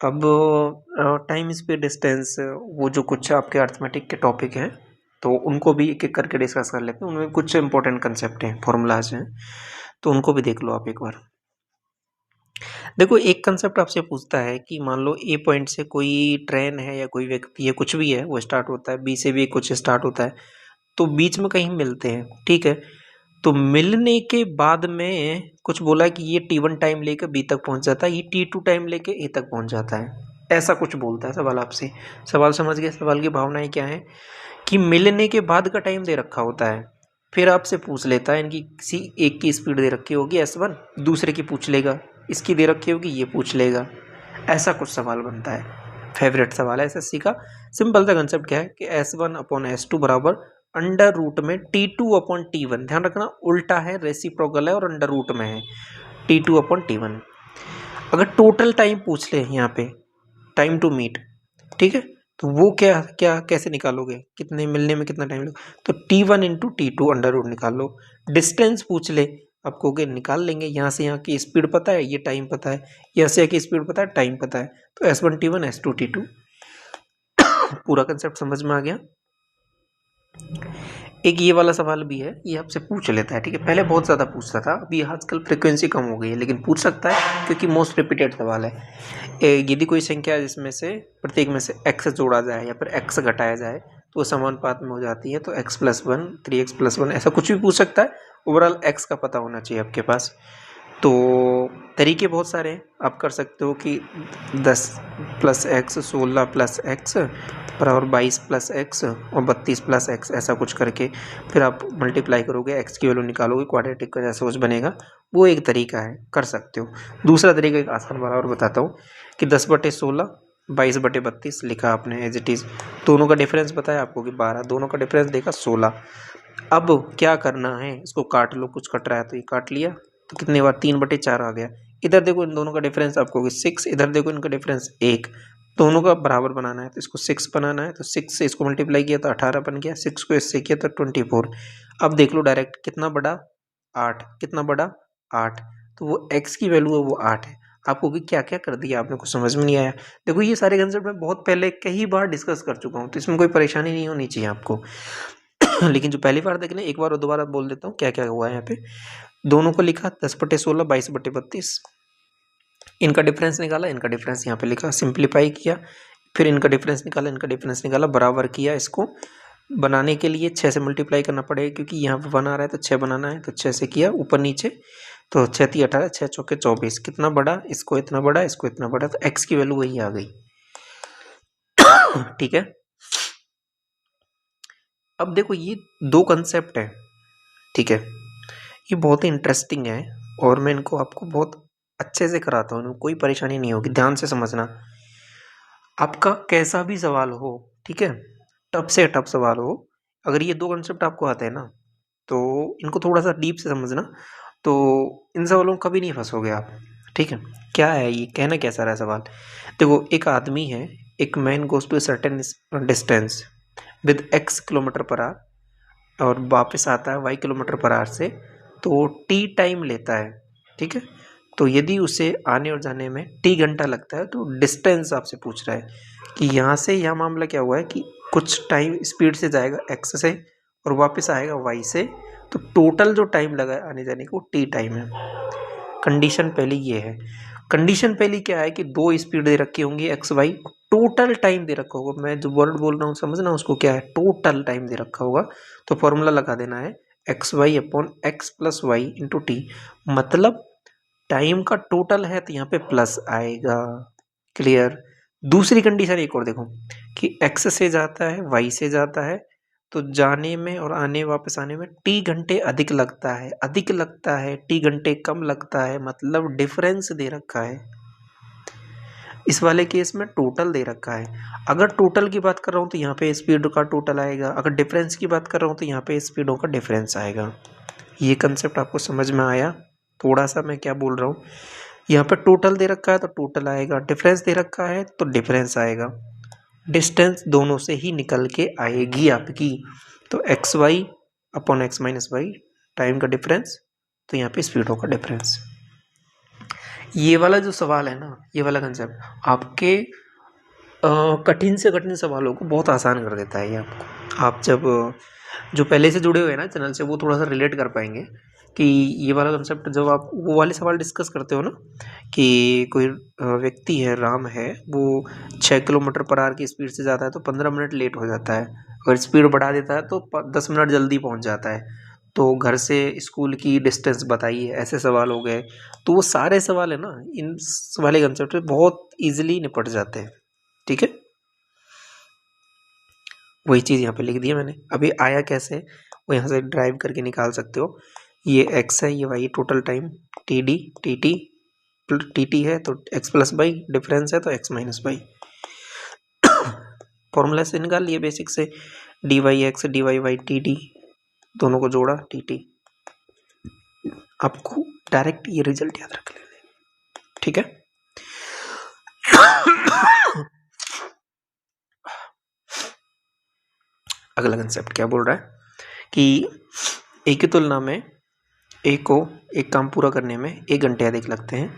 अब टाइम स्पीड डिस्टेंस, वो जो कुछ आपके अर्थमेटिक के टॉपिक हैं तो उनको भी एक एक करके डिस्कस कर लेते हैं। उनमें कुछ इंपॉर्टेंट कंसेप्ट हैं, फॉर्मूलाज हैं, तो उनको भी देख लो आप एक बार। देखो एक कंसेप्ट आपसे पूछता है कि मान लो ए पॉइंट से कोई ट्रेन है या कोई व्यक्ति है, कुछ भी है, वो स्टार्ट होता है, बी से भी कुछ स्टार्ट होता है, तो बीच में कहीं मिलते हैं, ठीक है। तो मिलने के बाद में कुछ बोला कि ये T1 टाइम लेके बी तक पहुंच जाता है, ये T2 टाइम लेके ए तक पहुंच जाता है, ऐसा कुछ बोलता है सवाल आपसे। सवाल समझ गए, सवाल की भावनाएं क्या है कि मिलने के बाद का टाइम दे रखा होता है, फिर आपसे पूछ लेता है, इनकी किसी एक की स्पीड दे रखी होगी S1, दूसरे की पूछ लेगा, इसकी दे रखी होगी ये पूछ लेगा, ऐसा कुछ सवाल बनता है। फेवरेट सवाल है SSC का। सिंपल सा कंसेप्ट क्या है कि S1/S2 बराबर अंडर रूट में T2/T1, ध्यान रखना उल्टा है, रेसिप्रोकल है और अंडर रूट में है, T2/T1। अगर टोटल टाइम पूछ ले यहाँ पे, टाइम टू मीट, ठीक है, तो वो क्या क्या कैसे निकालोगे, कितने मिलने में कितना टाइम लगेगा, तो T1 × T2 अंडर रूट निकाल लो। डिस्टेंस पूछ ले, आप कहोगे निकाल लेंगे, यहाँ से यहाँ की स्पीड पता है, ये टाइम पता है, यहाँ से यहाँ की स्पीड पता है, टाइम पता है, तो S1 T1 S2 T2। पूरा कंसेप्ट समझ में आ गया। एक ये वाला सवाल भी है, ये आपसे पूछ लेता है, ठीक है। पहले बहुत ज़्यादा पूछता था, अभी आजकल फ्रिक्वेंसी कम हो गई है, लेकिन पूछ सकता है क्योंकि मोस्ट रिपीटेड सवाल है। यदि कोई संख्या जिसमें से प्रत्येक में से x जोड़ा जाए या फिर x घटाया जाए तो वो समानुपात में हो जाती है, तो x+1 3x+1 ऐसा कुछ भी पूछ सकता है। ओवरऑल x का पता होना चाहिए आपके पास। तो तरीके बहुत सारे हैं, आप कर सकते हो कि 10 + x 16 + x बराबर 22 + x और 32 + x ऐसा कुछ करके फिर आप मल्टीप्लाई करोगे, x की वैल्यू निकालोगे, क्वाड्रेटिक का जैसा कुछ बनेगा, वो एक तरीका है, कर सकते हो। दूसरा तरीका एक आसान वाला और बताता हूँ कि 10/16 22/32 लिखा आपने एज इट इज़, दोनों का डिफरेंस बताया आपको कि 12, दोनों का डिफरेंस देखा 16। अब क्या करना है, इसको काट लो, कुछ कट रहा है तो ये काट लिया, तो कितने बार 3/4 आ गया। इधर देखो इन दोनों का डिफरेंस आपको 6, इधर देखो इनका डिफरेंस 1, दोनों का बराबर बनाना है तो इसको 6 बनाना है, तो 6 से इसको मल्टीप्लाई किया तो 18 बन गया, 6 को इससे किया तो 24। अब देख लो डायरेक्ट कितना बड़ा 8, कितना बड़ा 8, तो वो x की वैल्यू है वो 8 है। आपको भी क्या क्या कर दिया आपने, कुछ समझ में नहीं आया। देखो ये सारे कंसेप्ट मैं बहुत पहले कई बार डिस्कस कर चुका हूँ, तो इसमें कोई परेशानी नहीं होनी चाहिए आपको। लेकिन जो पहली बार देखने, एक बार और दोबारा बोल देता हूँ क्या क्या हुआ है यहाँ पे। दोनों को लिखा 10/16 22/32, इनका डिफरेंस निकाला, इनका डिफरेंस यहाँ पे लिखा, सिंप्लीफाई किया, फिर इनका डिफरेंस निकाला, इनका डिफरेंस निकाला, बराबर किया। इसको बनाने के लिए 6 से मल्टीप्लाई करना पड़ेगा क्योंकि यहाँ पे 1 आ रहा है तो 6 बनाना है, तो 6 से किया ऊपर नीचे, तो 6 × 18 6 × 4 = 24। कितना बड़ा, इसको इतना बड़ा, इसको इतना बड़ा, तो x की वैल्यू वही आ गई। ठीक है। अब देखो ये दो कंसेप्ट है, ठीक है, ये बहुत ही इंटरेस्टिंग है और मैं इनको आपको बहुत अच्छे से कराता हूँ, कोई परेशानी नहीं होगी, ध्यान से समझना। आपका कैसा भी सवाल हो, ठीक है, टफ से टफ सवाल हो, अगर ये दो कंसेप्ट आपको आते हैं ना तो इनको थोड़ा सा डीप से समझना, तो इन सवालों में कभी नहीं फंसोगे आप, ठीक है। क्या है ये, कहना कैसा रहा है सवाल। देखो एक आदमी है, एक man goes to certain distance with x km/h और वापस आता है y km/h से, तो t टाइम लेता है, ठीक है। तो यदि उसे आने और जाने में t घंटा लगता है, तो डिस्टेंस आपसे पूछ रहा है कि यहाँ से यहाँ मामला क्या हुआ है कि कुछ टाइम स्पीड से जाएगा x से और वापस आएगा y से, तो टोटल जो टाइम लगा है आने जाने को t टाइम है। कंडीशन पहली ये है। कंडीशन पहली क्या है कि दो स्पीड दे रखी होंगी x y, टोटल टाइम दे रखा होगा, मैं जो वर्ड बोल रहा हूँ समझना उसको, क्या है, टोटल टाइम दे रखा होगा, तो फॉर्मूला लगा देना है xy/x + y × t, मतलब टाइम का टोटल है तो यहाँ पे प्लस आएगा। क्लियर। दूसरी कंडीशन एक और देखो कि x से जाता है y से जाता है, तो जाने में और आने वापस आने में t घंटे अधिक लगता है, अधिक लगता है, t घंटे कम लगता है, मतलब डिफरेंस दे रखा है। इस वाले केस में टोटल दे रखा है। अगर टोटल की बात कर रहा हूँ तो यहाँ पे स्पीड का टोटल आएगा, अगर डिफरेंस की बात कर रहा हूँ तो यहाँ पे स्पीडों का डिफरेंस आएगा। ये कंसेप्ट आपको समझ में आया? थोड़ा सा मैं क्या बोल रहा हूँ, यहाँ पे टोटल दे रखा है तो टोटल आएगा, डिफरेंस दे रखा है तो डिफरेंस आएगा, डिस्टेंस दोनों से ही निकल के आएगी आपकी। तो xy/x - y टाइम का डिफरेंस, तो यहाँ पे स्पीडों का डिफरेंस। ये वाला जो सवाल है ना, ये वाला कंसेप्ट आपके कठिन से कठिन सवालों को बहुत आसान कर देता है ये आपको। आप जब जो पहले से जुड़े हुए हैं ना चैनल से, वो थोड़ा सा रिलेट कर पाएंगे कि ये वाला कंसेप्ट जब आप वो वाले सवाल डिस्कस करते हो ना कि कोई व्यक्ति है, राम है, वो 6 km/h की स्पीड से जाता है तो 15 मिनट लेट हो जाता है, अगर स्पीड बढ़ा देता है तो 10 मिनट जल्दी पहुंच जाता है, तो घर से स्कूल की डिस्टेंस बताइए, ऐसे सवाल हो गए। तो वो सारे सवाल है ना, इन वाले कंसेप्ट में बहुत ईजिली निपट जाते हैं, ठीक है। वही चीज़ यहाँ पे लिख दिया मैंने। अभी आया कैसे, वो यहाँ से ड्राइव करके निकाल सकते हो। ये x है, ये y, total time td tt है तो x + y, डिफरेंस है तो x - y। फॉर्मूला से निकाल लिए बेसिक से, dy(x) dy(y) td, दोनों को जोड़ा tt। आपको डायरेक्ट ये रिजल्ट याद रख लेना, ठीक है। अगला कंसेप्ट क्या बोल रहा है कि ए की तुलना में ए को एक काम पूरा करने में 1 घंटे अधिक लगते हैं,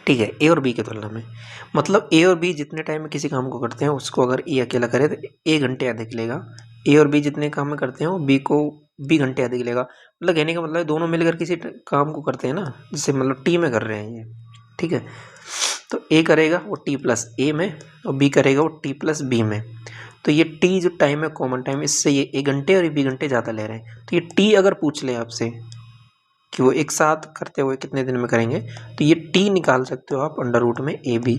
ठीक है, ए और बी की तुलना में। मतलब ए और बी जितने टाइम में किसी काम को करते हैं उसको अगर ए अकेला करे तो 1 घंटे अधिक लेगा, ए और बी जितने काम में करते हैं वो बी को बी घंटे अधिक लेगा। मतलब कहने का मतलब है दोनों मिलकर किसी काम को करते हैं ना, जैसे मतलब टी में कर रहे हैं ये, ठीक है। तो ए करेगा वो टी प्लस ए में और बी करेगा वो टी प्लस बी में। तो ये टी जो टाइम है कॉमन टाइम, इससे ये ए घंटे और ये बी घंटे ज़्यादा ले रहे हैं। तो ये टी अगर पूछ ले आपसे कि वो एक साथ करते हुए कितने दिन में करेंगे, तो ये टी निकाल सकते हो आप अंडर रूट में ए बी।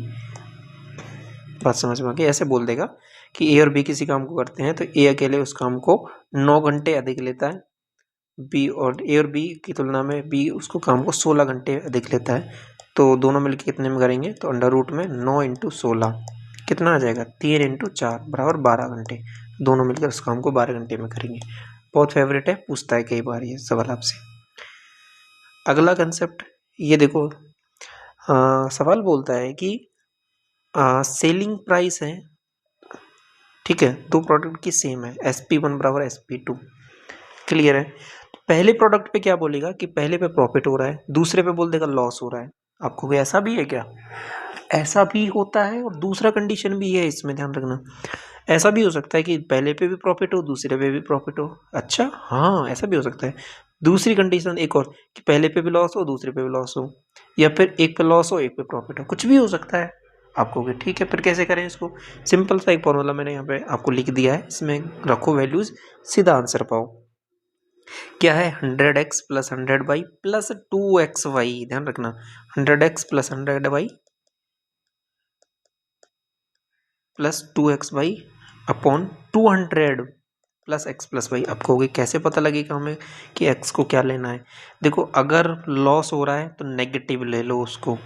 बात समझ में आ गई? ऐसे बोल देगा कि ए और बी किसी काम को करते हैं तो ए अकेले उस काम को 9 घंटे अधिक लेता है, बी और ए और बी की तुलना में बी उसको काम को 16 घंटे अधिक लेता है। तो दोनों मिलकर कितने में करेंगे, तो अंडर रूट में 9 इंटू 16 कितना आ जाएगा, 3 इंटू 4 बराबर 12 घंटे। दोनों मिलकर उस काम को 12 घंटे में करेंगे। बहुत फेवरेट है, पूछता है कई बार ये सवाल आपसे। अगला कंसेप्ट ये देखो, सवाल बोलता है कि सेलिंग प्राइस है, ठीक है, दो प्रोडक्ट की सेम है, SP1 बराबर SP2, क्लियर है। पहले प्रोडक्ट पे क्या बोलेगा कि पहले पे प्रॉफिट हो रहा है, दूसरे पे बोल देगा लॉस हो रहा है। आपको भी ऐसा भी है क्या? ऐसा भी होता है और दूसरा कंडीशन भी है, इसमें ध्यान रखना। ऐसा भी हो सकता है कि पहले पे भी प्रॉफिट हो दूसरे पे भी प्रॉफिट हो। अच्छा हाँ, ऐसा भी हो सकता है। दूसरी कंडीशन एक और कि पहले पे भी लॉस हो दूसरे पे भी लॉस हो, या फिर एक पे लॉस हो एक पे प्रॉफिट हो, कुछ भी हो सकता है। आपको भी ठीक है, फिर कैसे करें इसको? सिंपल सा एक फॉर्मूला मैंने यहाँ पे आपको लिख दिया है, इसमें रखो वैल्यूज, सीधा आंसर पाओ। क्या है, 100x plus 100y plus 2xy, ध्यान रखना 100x plus 100y plus 2xy upon 200 plus x plus y. आप कहोगे कैसे पता लगेगा हमें कि x को क्या लेना है? देखो अगर लॉस हो रहा है तो नेगेटिव ले लो उसको,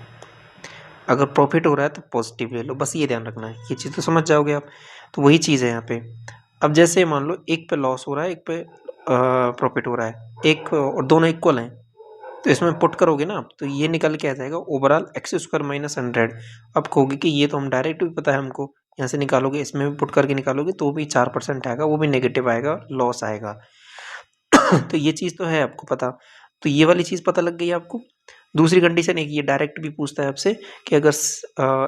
अगर प्रॉफिट हो रहा है तो पॉजिटिव ले लो, बस ये ध्यान रखना है, ये चीज़ तो समझ जाओगे आप। तो वही चीज़ है यहाँ पे। अब जैसे मान लो एक पे लॉस हो रहा है एक पे प्रॉफिट हो रहा है, एक और दोनों इक्वल हैं, तो इसमें पुट करोगे ना आप, तो ये निकल के आ जाएगा ओवरऑल x² माइनस 100। अब कहोगे कि ये तो हम डायरेक्ट भी पता है हमको, यहाँ से निकालोगे इसमें भी पुट करके निकालोगे तो भी 4% आएगा, वो भी नेगेटिव आएगा, लॉस आएगा। तो ये चीज़ तो है आपको पता, तो ये वाली चीज़ पता लग गई आपको। दूसरी कंडीशन एक ये डायरेक्ट भी पूछता है आपसे कि अगर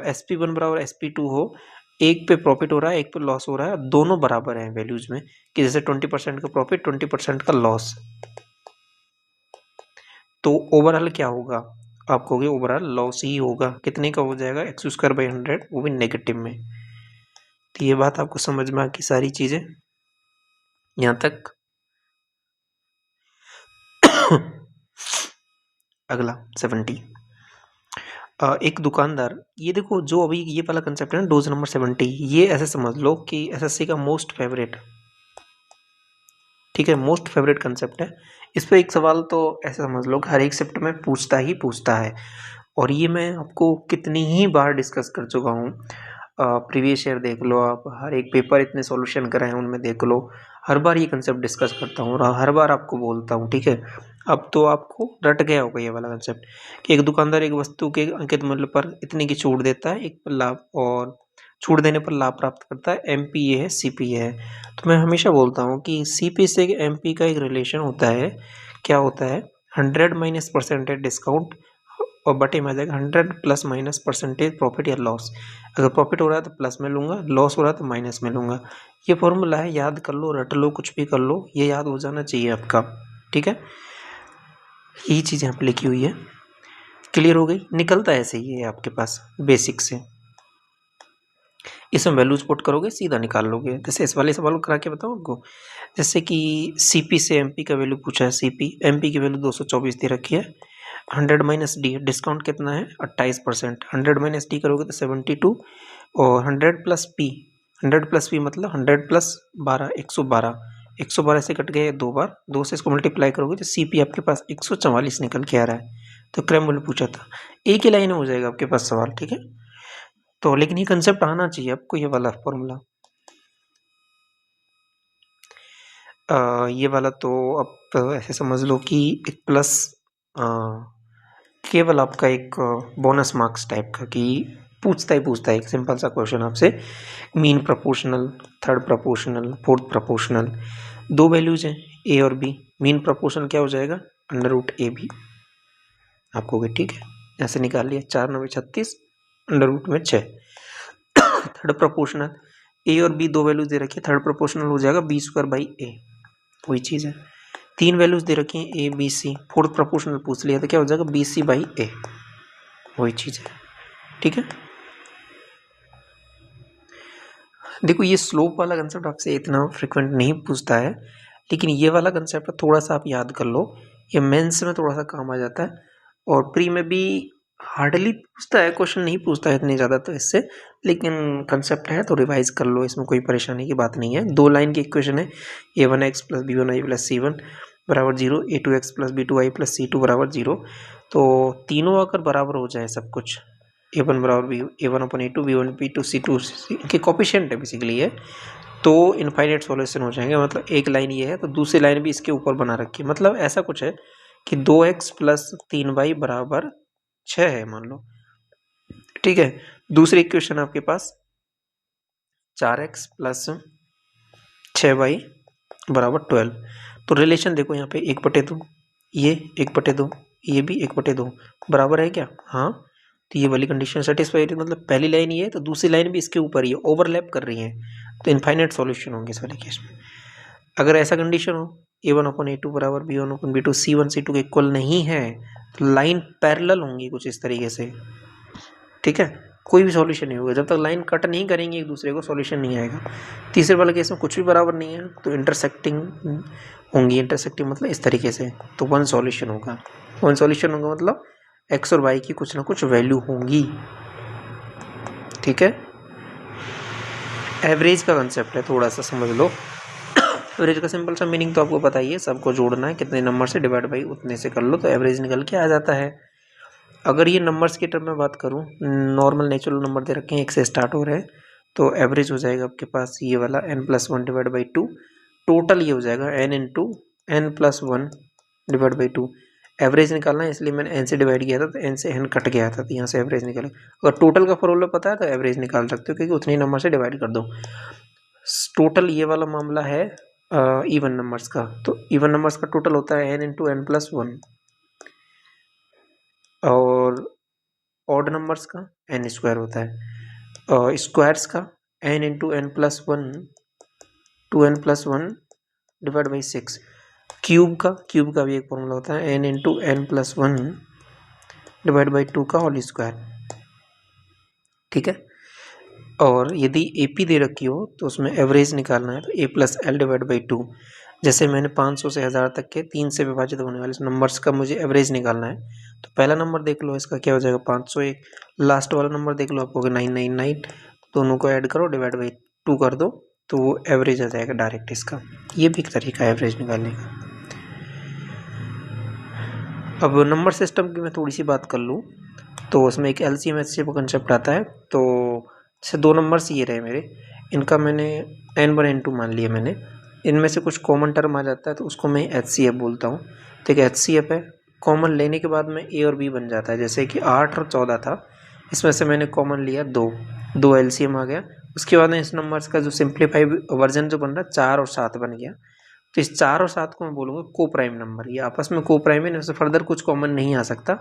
SP1 बराबर SP2 हो, एक पे प्रॉफिट हो रहा है एक पे लॉस हो रहा है, दोनों बराबर हैं वैल्यूज में, कि जैसे 20% का प्रॉफिट 20% का लॉस, तो ओवरऑल क्या होगा? आप कहोगे ओवरऑल लॉस ही होगा। कितने का हो जाएगा, x² बाई 100, वो भी नेगेटिव में। तो ये बात आपको समझ में आ गई सारी चीज़ें यहाँ तक। अगला 70, एक दुकानदार, ये देखो जो अभी ये वाला कंसेप्ट है ना, डोज नंबर 70, ये ऐसे समझ लो कि SSC का मोस्ट फेवरेट, ठीक है, मोस्ट फेवरेट कंसेप्ट है। इस पर एक सवाल तो ऐसे समझ लो कि हर एक शिफ्ट में पूछता ही पूछता है, और ये मैं आपको कितनी ही बार डिस्कस कर चुका हूँ। प्रीवियस ईयर देख लो आप, हर एक पेपर इतने सॉल्यूशन कराए हैं उनमें देख लो, हर बार ये कंसेप्ट डिस्कस करता हूँ और हर बार आपको बोलता हूँ, ठीक है। अब तो आपको रट गया होगा ये वाला कंसेप्ट कि एक दुकानदार एक वस्तु के अंकित मूल्य पर इतने की छूट देता है, एक पर लाभ, और छूट देने पर लाभ प्राप्त करता है, MPA है CPA है। तो मैं हमेशा बोलता हूँ कि CP से MP का एक रिलेशन होता है, क्या होता है, 100 माइनस परसेंटेज डिस्काउंट और बटे में आ जाएगा 100 प्लस माइनस परसेंटेज प्रॉफिट या लॉस। अगर प्रॉफिट हो रहा है तो प्लस में लूँगा, लॉस हो रहा है तो माइनस में लूँगा। ये फॉर्मूला है, याद कर लो, रट लो, कुछ भी कर लो, ये याद हो जाना चाहिए आपका, ठीक है। यही चीज़ यहाँ पे लिखी हुई है, क्लियर हो गई? निकलता है ऐसे ही है आपके पास बेसिक से, इसमें वैल्यूज पुट करोगे सीधा निकाल लोगे। जैसे इस वाले सवाल को करा के बताऊँ आपको, जैसे कि CP से MP का वैल्यू पूछा है, CP MP की वैल्यू 224 दे रखी है, 100 माइनस डी, डिस्काउंट कितना है 28%, 100 माइनस डी करोगे तो 72, और 100 प्लस पी, 100 प्लस पी मतलब 100 प्लस 12, 112, 112 से कट गए दो बार, दो से इसको मल्टीप्लाई करोगे तो CP आपके पास 144 निकल के आ रहा है। तो क्रम मूल्य पूछा था, एक ही लाइन में हो जाएगा आपके पास सवाल, ठीक है। तो लेकिन ये कंसेप्ट आना चाहिए आपको, ये वाला फॉर्मूला, ये वाला तो अब ऐसे समझ लो कि एक प्लस केवल आपका एक बोनस मार्क्स टाइप का, कि पूछता है एक सिंपल सा क्वेश्चन आपसे, mean proportional, third proportional, fourth proportional, दो वैल्यूज हैं A और B, मीन प्रोपोर्शनल क्या हो जाएगा, अंडर रूट AB, आपको भी ठीक है, ऐसे निकाल लिया, 4 9 36 अंडर रूट में 6। थर्ड प्रोपोर्शनल, ए और बी दो वैल्यूज दे रखी है, थर्ड प्रोपोर्शनल हो जाएगा बी स्क्वायर बाई ए, वही चीज़ है। तीन वैल्यूज दे रखी हैं a b c, fourth proportional पूछ लिया तो क्या हो जाएगा बी सी बाई ए, वही चीज़ है। ठीक है, देखो ये स्लोप वाला कंसेप्ट आपसे इतना फ्रिक्वेंट नहीं पूछता है, लेकिन ये वाला कंसेप्ट थोड़ा सा आप याद कर लो, ये मेंस में थोड़ा सा काम आ जाता है और प्री में भी हार्डली पूछता है, क्वेश्चन नहीं पूछता है इतने ज़्यादा तो इससे, लेकिन कंसेप्ट है तो रिवाइज कर लो, इसमें कोई परेशानी की बात नहीं है। दो लाइन की इक्वेशन है a1x plus b1y plus c1 बराबर 0, a2x plus b2y plus c2 बराबर 0। तो तीनों अगर बराबर हो जाए सब कुछ, a1 बराबर b a1 अपन a2 b1 b2 c2 इनके कोफिशिएंट है बेसिकली है, तो इनफाइनाइट सॉल्यूशन हो जाएंगे। मतलब एक लाइन ये है तो दूसरी लाइन भी इसके ऊपर बना रखी है, मतलब ऐसा कुछ है कि 2x प्लस 3y बराबर 6 है मान लो। ठीक है, दूसरी इक्वेशन आपके पास 4x प्लस 6y बराबर 12। तो रिलेशन देखो यहाँ पे 1/2, ये 1/2, ये भी 1/2 बराबर है क्या? हाँ, तो ये वाली कंडीशन सेटिस्फाई है, मतलब पहली लाइन ये है तो दूसरी लाइन भी इसके ऊपर ही है, ओवरलैप कर रही है, तो इनफाइनाइट सॉल्यूशन होंगे इस वाले केस में। अगर ऐसा कंडीशन हो a1/a2 बराबर b1/b2 c1 c2 के इक्वल नहीं है तो लाइन पैरेलल होंगी कुछ इस तरीके से। ठीक है, कोई भी सॉल्यूशन नहीं होगा जब तक लाइन कट नहीं करेंगे एक दूसरे को, सॉल्यूशन नहीं आएगा। तीसरे वाले केस में कुछ भी बराबर नहीं है तो इंटरसेक्टिंग होंगी, इंटरसेक्टिंग मतलब इस तरीके से, तो वन सॉल्यूशन होगा। वन सॉल्यूशन होगा मतलब एक्स और वाई की कुछ ना कुछ वैल्यू होंगी। ठीक है, एवरेज का कंसेप्ट है, थोड़ा सा समझ लो। एवरेज का सिंपल सा मीनिंग तो आपको पता ही है, सबको जोड़ना है, कितने नंबर से डिवाइड बाई उतने से कर लो तो एवरेज निकल के आ जाता है। अगर ये नंबर्स के टर्म में बात करूँ, नॉर्मल नेचुरल नंबर दे रखे हैं, एक से स्टार्ट हो रहे हैं, तो एवरेज हो जाएगा आपके पास ये वाला n+1 डिवाइड बाई 2, टोटल ये हो जाएगा n into n+1 divide by 2। Average निकालना है इसलिए मैंने n से डिवाइड किया था तो n से n कट गया था, तो यहाँ से एवरेज निकले। अगर टोटल का फॉर्मूला पता है तो एवरेज निकाल सकते हो, क्योंकि उतने नंबर से डिवाइड कर दो। टोटल ये वाला मामला है इवन नंबर्स का, तो इवन नंबर्स का टोटल होता है n इंटू n+1 और ऑड नंबर्स का n² होता है, स्क्वायर्स का n into n+1 2n+1 divide by 6। Cube का भी एक फॉर्मूला होता है n into n+1 divide by 2 का होल स्क्वायर। ठीक है, और यदि AP दे रखी हो तो उसमें एवरेज निकालना है तो a+l डिवाइड बाई 2। जैसे मैंने 500 से 1000 तक के 3 से विभाजित होने वाले नंबर्स का मुझे एवरेज निकालना है, तो पहला नंबर देख लो इसका क्या हो जाएगा 501, लास्ट वाला नंबर देख लो आपको 999, दोनों को ऐड करो डिवाइड बाई 2 कर दो तो वो एवरेज आ जाएगा डायरेक्ट इसका। ये भी एक तरीका है एवरेज निकालने का। अब नंबर सिस्टम की मैं थोड़ी सी बात कर लूँ तो उसमें एक LCM HCF कंसेप्ट आता है। तो जैसे दो नंबर्स ये रहे मेरे, इनका मैंने n1 n2 मान लिया मैंने, इनमें से कुछ कॉमन टर्म आ जाता है तो उसको मैं HCF बोलता हूँ। तो एक HCF है, कॉमन लेने के बाद में A और B बन जाता है। जैसे कि 8 और 14 था, इसमें से मैंने कॉमन लिया 2 LCM आ गया। उसके बाद में इस नंबर्स का जो सिंप्लीफाई वर्जन जो बन रहा है 4 और 7 बन गया। तो इस 4 और 7 को मैं बोलूँगा को प्राइम नंबर, ये आपस में को प्राइम है, इससे फर्दर कुछ कॉमन नहीं आ सकता,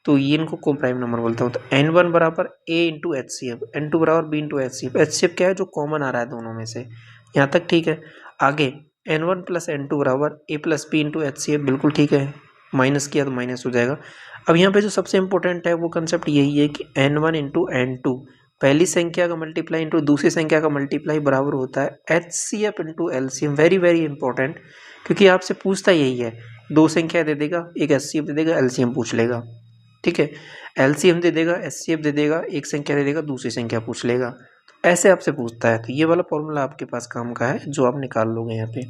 तो ये इनको को प्राइम नंबर बोलता हूँ। तो n1 बराबर a इंटू HCF, n2 बराबर b इंटू HCF। HCF क्या है, जो कॉमन आ रहा है दोनों में से, यहाँ तक ठीक है। आगे n1 प्लस n2 बराबर a plus b into HCF, बिल्कुल ठीक है, माइनस किया तो माइनस हो जाएगा। अब यहाँ पे जो सबसे इंपॉर्टेंट है वो कंसेप्ट यही है कि n1 इंटू n2, पहली संख्या का मल्टीप्लाई इंटू दूसरी संख्या का मल्टीप्लाई बराबर होता है HCF into LCM। Very very important, क्योंकि आपसे पूछता यही है, दो संख्या दे देगा, एक HCF दे देगा, LCM पूछ लेगा। ठीक है, LCM दे देगा, HCF दे देगा, एक संख्या दे देगा, दूसरी संख्या पूछ लेगा, तो ऐसे आपसे पूछता है। तो ये वाला फॉर्मूला आपके पास काम का है जो आप निकाल लोगे यहाँ पे।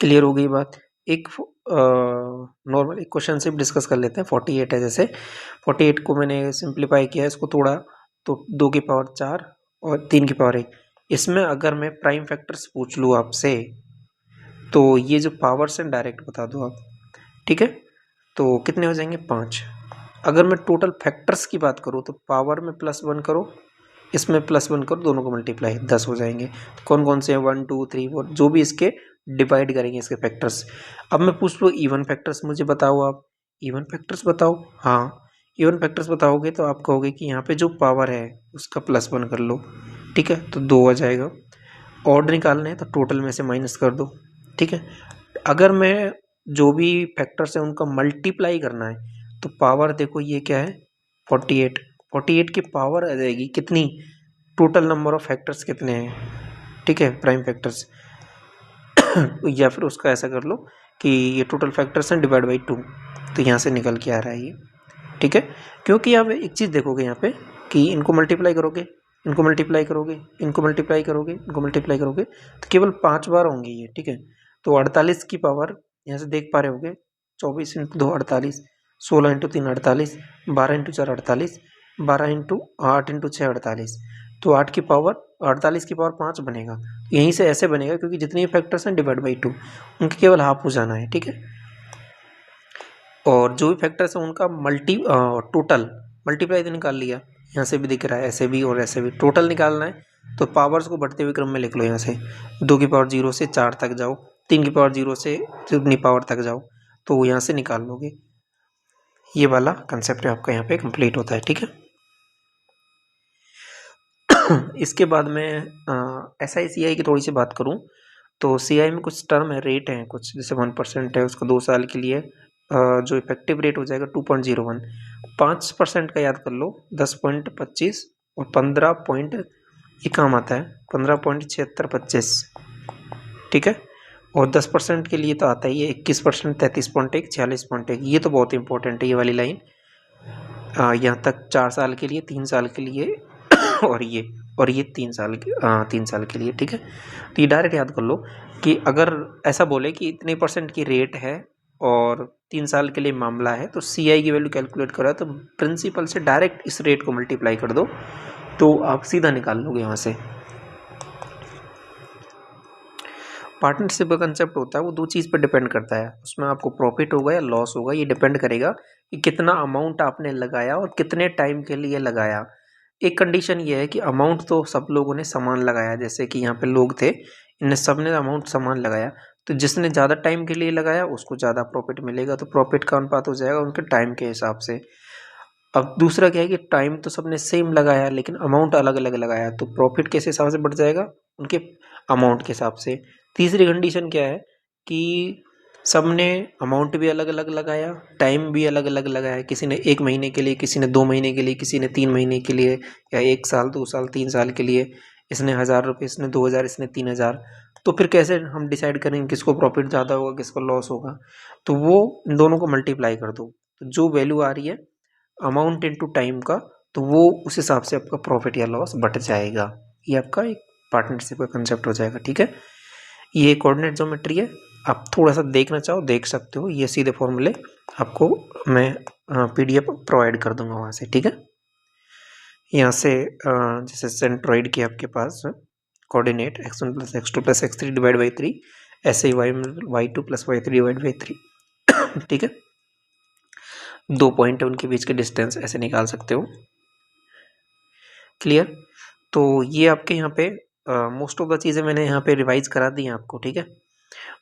क्लियर हो गई बात। एक नॉर्मल एक क्वेश्चन सिर्फ डिस्कस कर लेते हैं। 48 है, जैसे 48 को मैंने सिंप्लीफाई किया, इसको तोड़ा तो 2 की पावर 4 और 3 की पावर 1। इसमें अगर मैं प्राइम फैक्टर्स पूछ लूँ आपसे तो ये जो पावर्स हैं डायरेक्ट बता दो आप। ठीक है, तो कितने हो जाएंगे 5। अगर मैं टोटल फैक्टर्स की बात करूँ तो पावर में +1 करो, इसमें +1 करो, दोनों को मल्टीप्लाई 10 हो जाएंगे। तो कौन कौन से हैं 1 2 3 4 जो भी इसके डिवाइड करेंगे इसके फैक्टर्स। अब मैं पूछ लूँ इवन फैक्टर्स मुझे बताओ, आप इवन फैक्टर्स बताओ। हाँ, इवन फैक्टर्स बताओगे तो आप कहोगे कि यहाँ पे जो पावर है उसका +1 कर लो, ठीक है, तो 2 आ जाएगा। ऑड निकालना है तो टोटल में से माइनस कर दो, ठीक है। अगर मैं जो भी फैक्टर्स हैं उनका मल्टीप्लाई करना है तो पावर देखो ये क्या है 48, 48 की पावर आ जाएगी कितनी, टोटल नंबर ऑफ फैक्टर्स कितने हैं, ठीक है, प्राइम फैक्टर्स या फिर उसका ऐसा कर लो कि ये टोटल फैक्टर्स हैं डिवाइड बाई 2, तो यहाँ से निकल के आ रहा है ये, ठीक है। क्योंकि आप एक चीज़ देखोगे यहाँ पे कि इनको मल्टीप्लाई करोगे, इनको मल्टीप्लाई करोगे, इनको मल्टीप्लाई करोगे, इनको मल्टीप्लाई करोगे तो केवल 5 बार होंगे ये, ठीक है। तो 48 की पावर यहाँ से देख पा रहे होगे 24 into 2 48, 16 into 3 48, 12 into 4 48, 12 into 8 into 6 48, तो 8 की पावर 48 की पावर 5 बनेगा। यहीं से ऐसे बनेगा क्योंकि जितने फैक्टर्स हैं डिवाइड बाई 2 उनके केवल हाफ हो जाना है, ठीक है। और जो भी फैक्टर्स हैं उनका टोटल मल्टीप्लाई तो निकाल लिया, यहाँ से भी दिख रहा है ऐसे भी और ऐसे भी, टोटल निकालना है तो पावर्स को बढ़ते हुए क्रम में लिख लो। यहाँ से 2 की पावर 0 से 4 तक जाओ, 3 की पावर 0 से जितनी पावर तक जाओ, तो यहाँ से निकाल लोगे। ये वाला कंसेप्ट आपका यहाँ पे कंप्लीट होता है, ठीक है। इसके बाद में SI CI की थोड़ी सी बात करूँ तो CI में कुछ टर्म है, रेट हैं कुछ, जैसे 1% है उसका 2 साल के लिए जो इफेक्टिव रेट हो जाएगा 2.01, 5% का याद कर लो 10.25 और 15 पॉइंट ये काम आता है 15.7625, ठीक है। और 10% के लिए तो आता ही है 21%, 33.1, 46.1, ये तो बहुत इंपॉर्टेंट है ये वाली लाइन, यहाँ तक 4 साल के लिए, 3 साल के लिए और ये 3 साल के लिए, ठीक है। तो ये डायरेक्ट याद कर लो कि अगर ऐसा बोले कि इतने % की रेट है और 3 साल के लिए मामला है तो CI की वैल्यू कैलकुलेट करा तो प्रिंसिपल से डायरेक्ट इस रेट को मल्टीप्लाई कर दो तो आप सीधा निकाल लोगे यहाँ से। पार्टनरशिप का कंसेप्ट होता है वो 2 चीज़ पर डिपेंड करता है, उसमें आपको प्रॉफिट होगा या लॉस होगा, ये डिपेंड करेगा कि कितना अमाउंट आपने लगाया और कितने टाइम के लिए लगाया। एक कंडीशन ये है कि अमाउंट तो सब लोगों ने समान लगाया, जैसे कि यहाँ पे लोग थे इनने सब ने अमाउंट समान लगाया, तो जिसने ज़्यादा टाइम के लिए लगाया उसको ज़्यादा प्रॉफिट मिलेगा, तो प्रॉफिट का अनुपात हो जाएगा उनके टाइम के हिसाब से। अब दूसरा क्या है कि टाइम तो सबने सेम लगाया लेकिन अमाउंट अलग अलग लगाया, तो प्रॉफिट किस हिसाब से बढ़ जाएगा, उनके अमाउंट के हिसाब से। तीसरी कंडीशन क्या है कि सबने अमाउंट भी अलग अलग लगाया, टाइम भी अलग अलग लगाया, किसी ने 1 महीने के लिए, किसी ने 2 महीने के लिए, किसी ने 3 महीने के लिए, या 1 साल 2 साल 3 साल के लिए, इसने 1000 रुपये, इसने 2000, इसने 3000, तो फिर कैसे हम डिसाइड करेंगे किसको प्रॉफिट ज़्यादा होगा किसको लॉस होगा, तो वो इन दोनों को मल्टीप्लाई कर दो, तो जो वैल्यू आ रही है अमाउंट इनटू टाइम का, तो वो उस हिसाब से आपका प्रॉफिट या लॉस बढ़ जाएगा। ये आपका एक पार्टनरशिप का कंसेप्ट हो जाएगा, ठीक है। ये कोऑर्डिनेट ज्योमेट्री है, आप थोड़ा सा देखना चाहो देख सकते हो, ये सीधे फॉर्मूले आपको मैं PDF प्रोवाइड कर दूंगा वहाँ से, ठीक है। यहाँ से जैसे सेंट्रॉइड की आपके पास coordinate x1 + x2 + x3 divide by 3, ऐसे ही y2 + y3 डिवाइड बाई 3, ठीक है। 2 पॉइंट है उनके बीच के डिस्टेंस ऐसे निकाल सकते हो, क्लियर। तो ये आपके यहाँ पे मोस्ट ऑफ द चीज़ें मैंने यहाँ पे रिवाइज करा दी हैं आपको, ठीक है।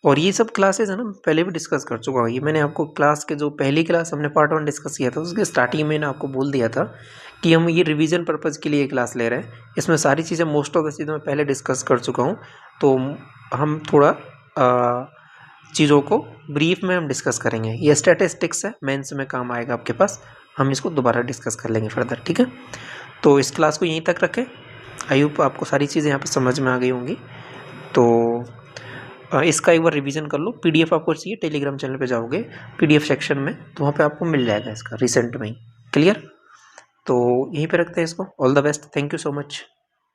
और ये सब क्लासेस है ना पहले भी डिस्कस कर चुका हूँ, ये मैंने आपको क्लास के जो पहली क्लास हमने पार्ट 1 डिस्कस किया था उसके स्टार्टिंग में मैंने आपको बोल दिया था कि हम ये रिवीजन पर्पज़ के लिए क्लास ले रहे हैं, इसमें सारी चीज़ें मोस्ट ऑफ द चीज़ें मैं पहले डिस्कस कर चुका हूँ, तो हम थोड़ा चीज़ों को ब्रीफ में हम डिस्कस करेंगे। ये स्टैटिस्टिक्स है, मेंस में काम आएगा आपके पास, हम इसको दोबारा डिस्कस कर लेंगे फर्दर, ठीक है। तो इस क्लास को यहीं तक रखें, आई होप आपको सारी चीज़ें यहाँ पे समझ में आ गई होंगी। तो इसका एक बार रिवीजन कर लो, PDF आपको चाहिए टेलीग्राम चैनल पे जाओगे PDF सेक्शन में, तो वहाँ पे आपको मिल जाएगा इसका रिसेंट में ही, क्लियर। तो यहीं पे रखते हैं इसको, all the best, thank you so much.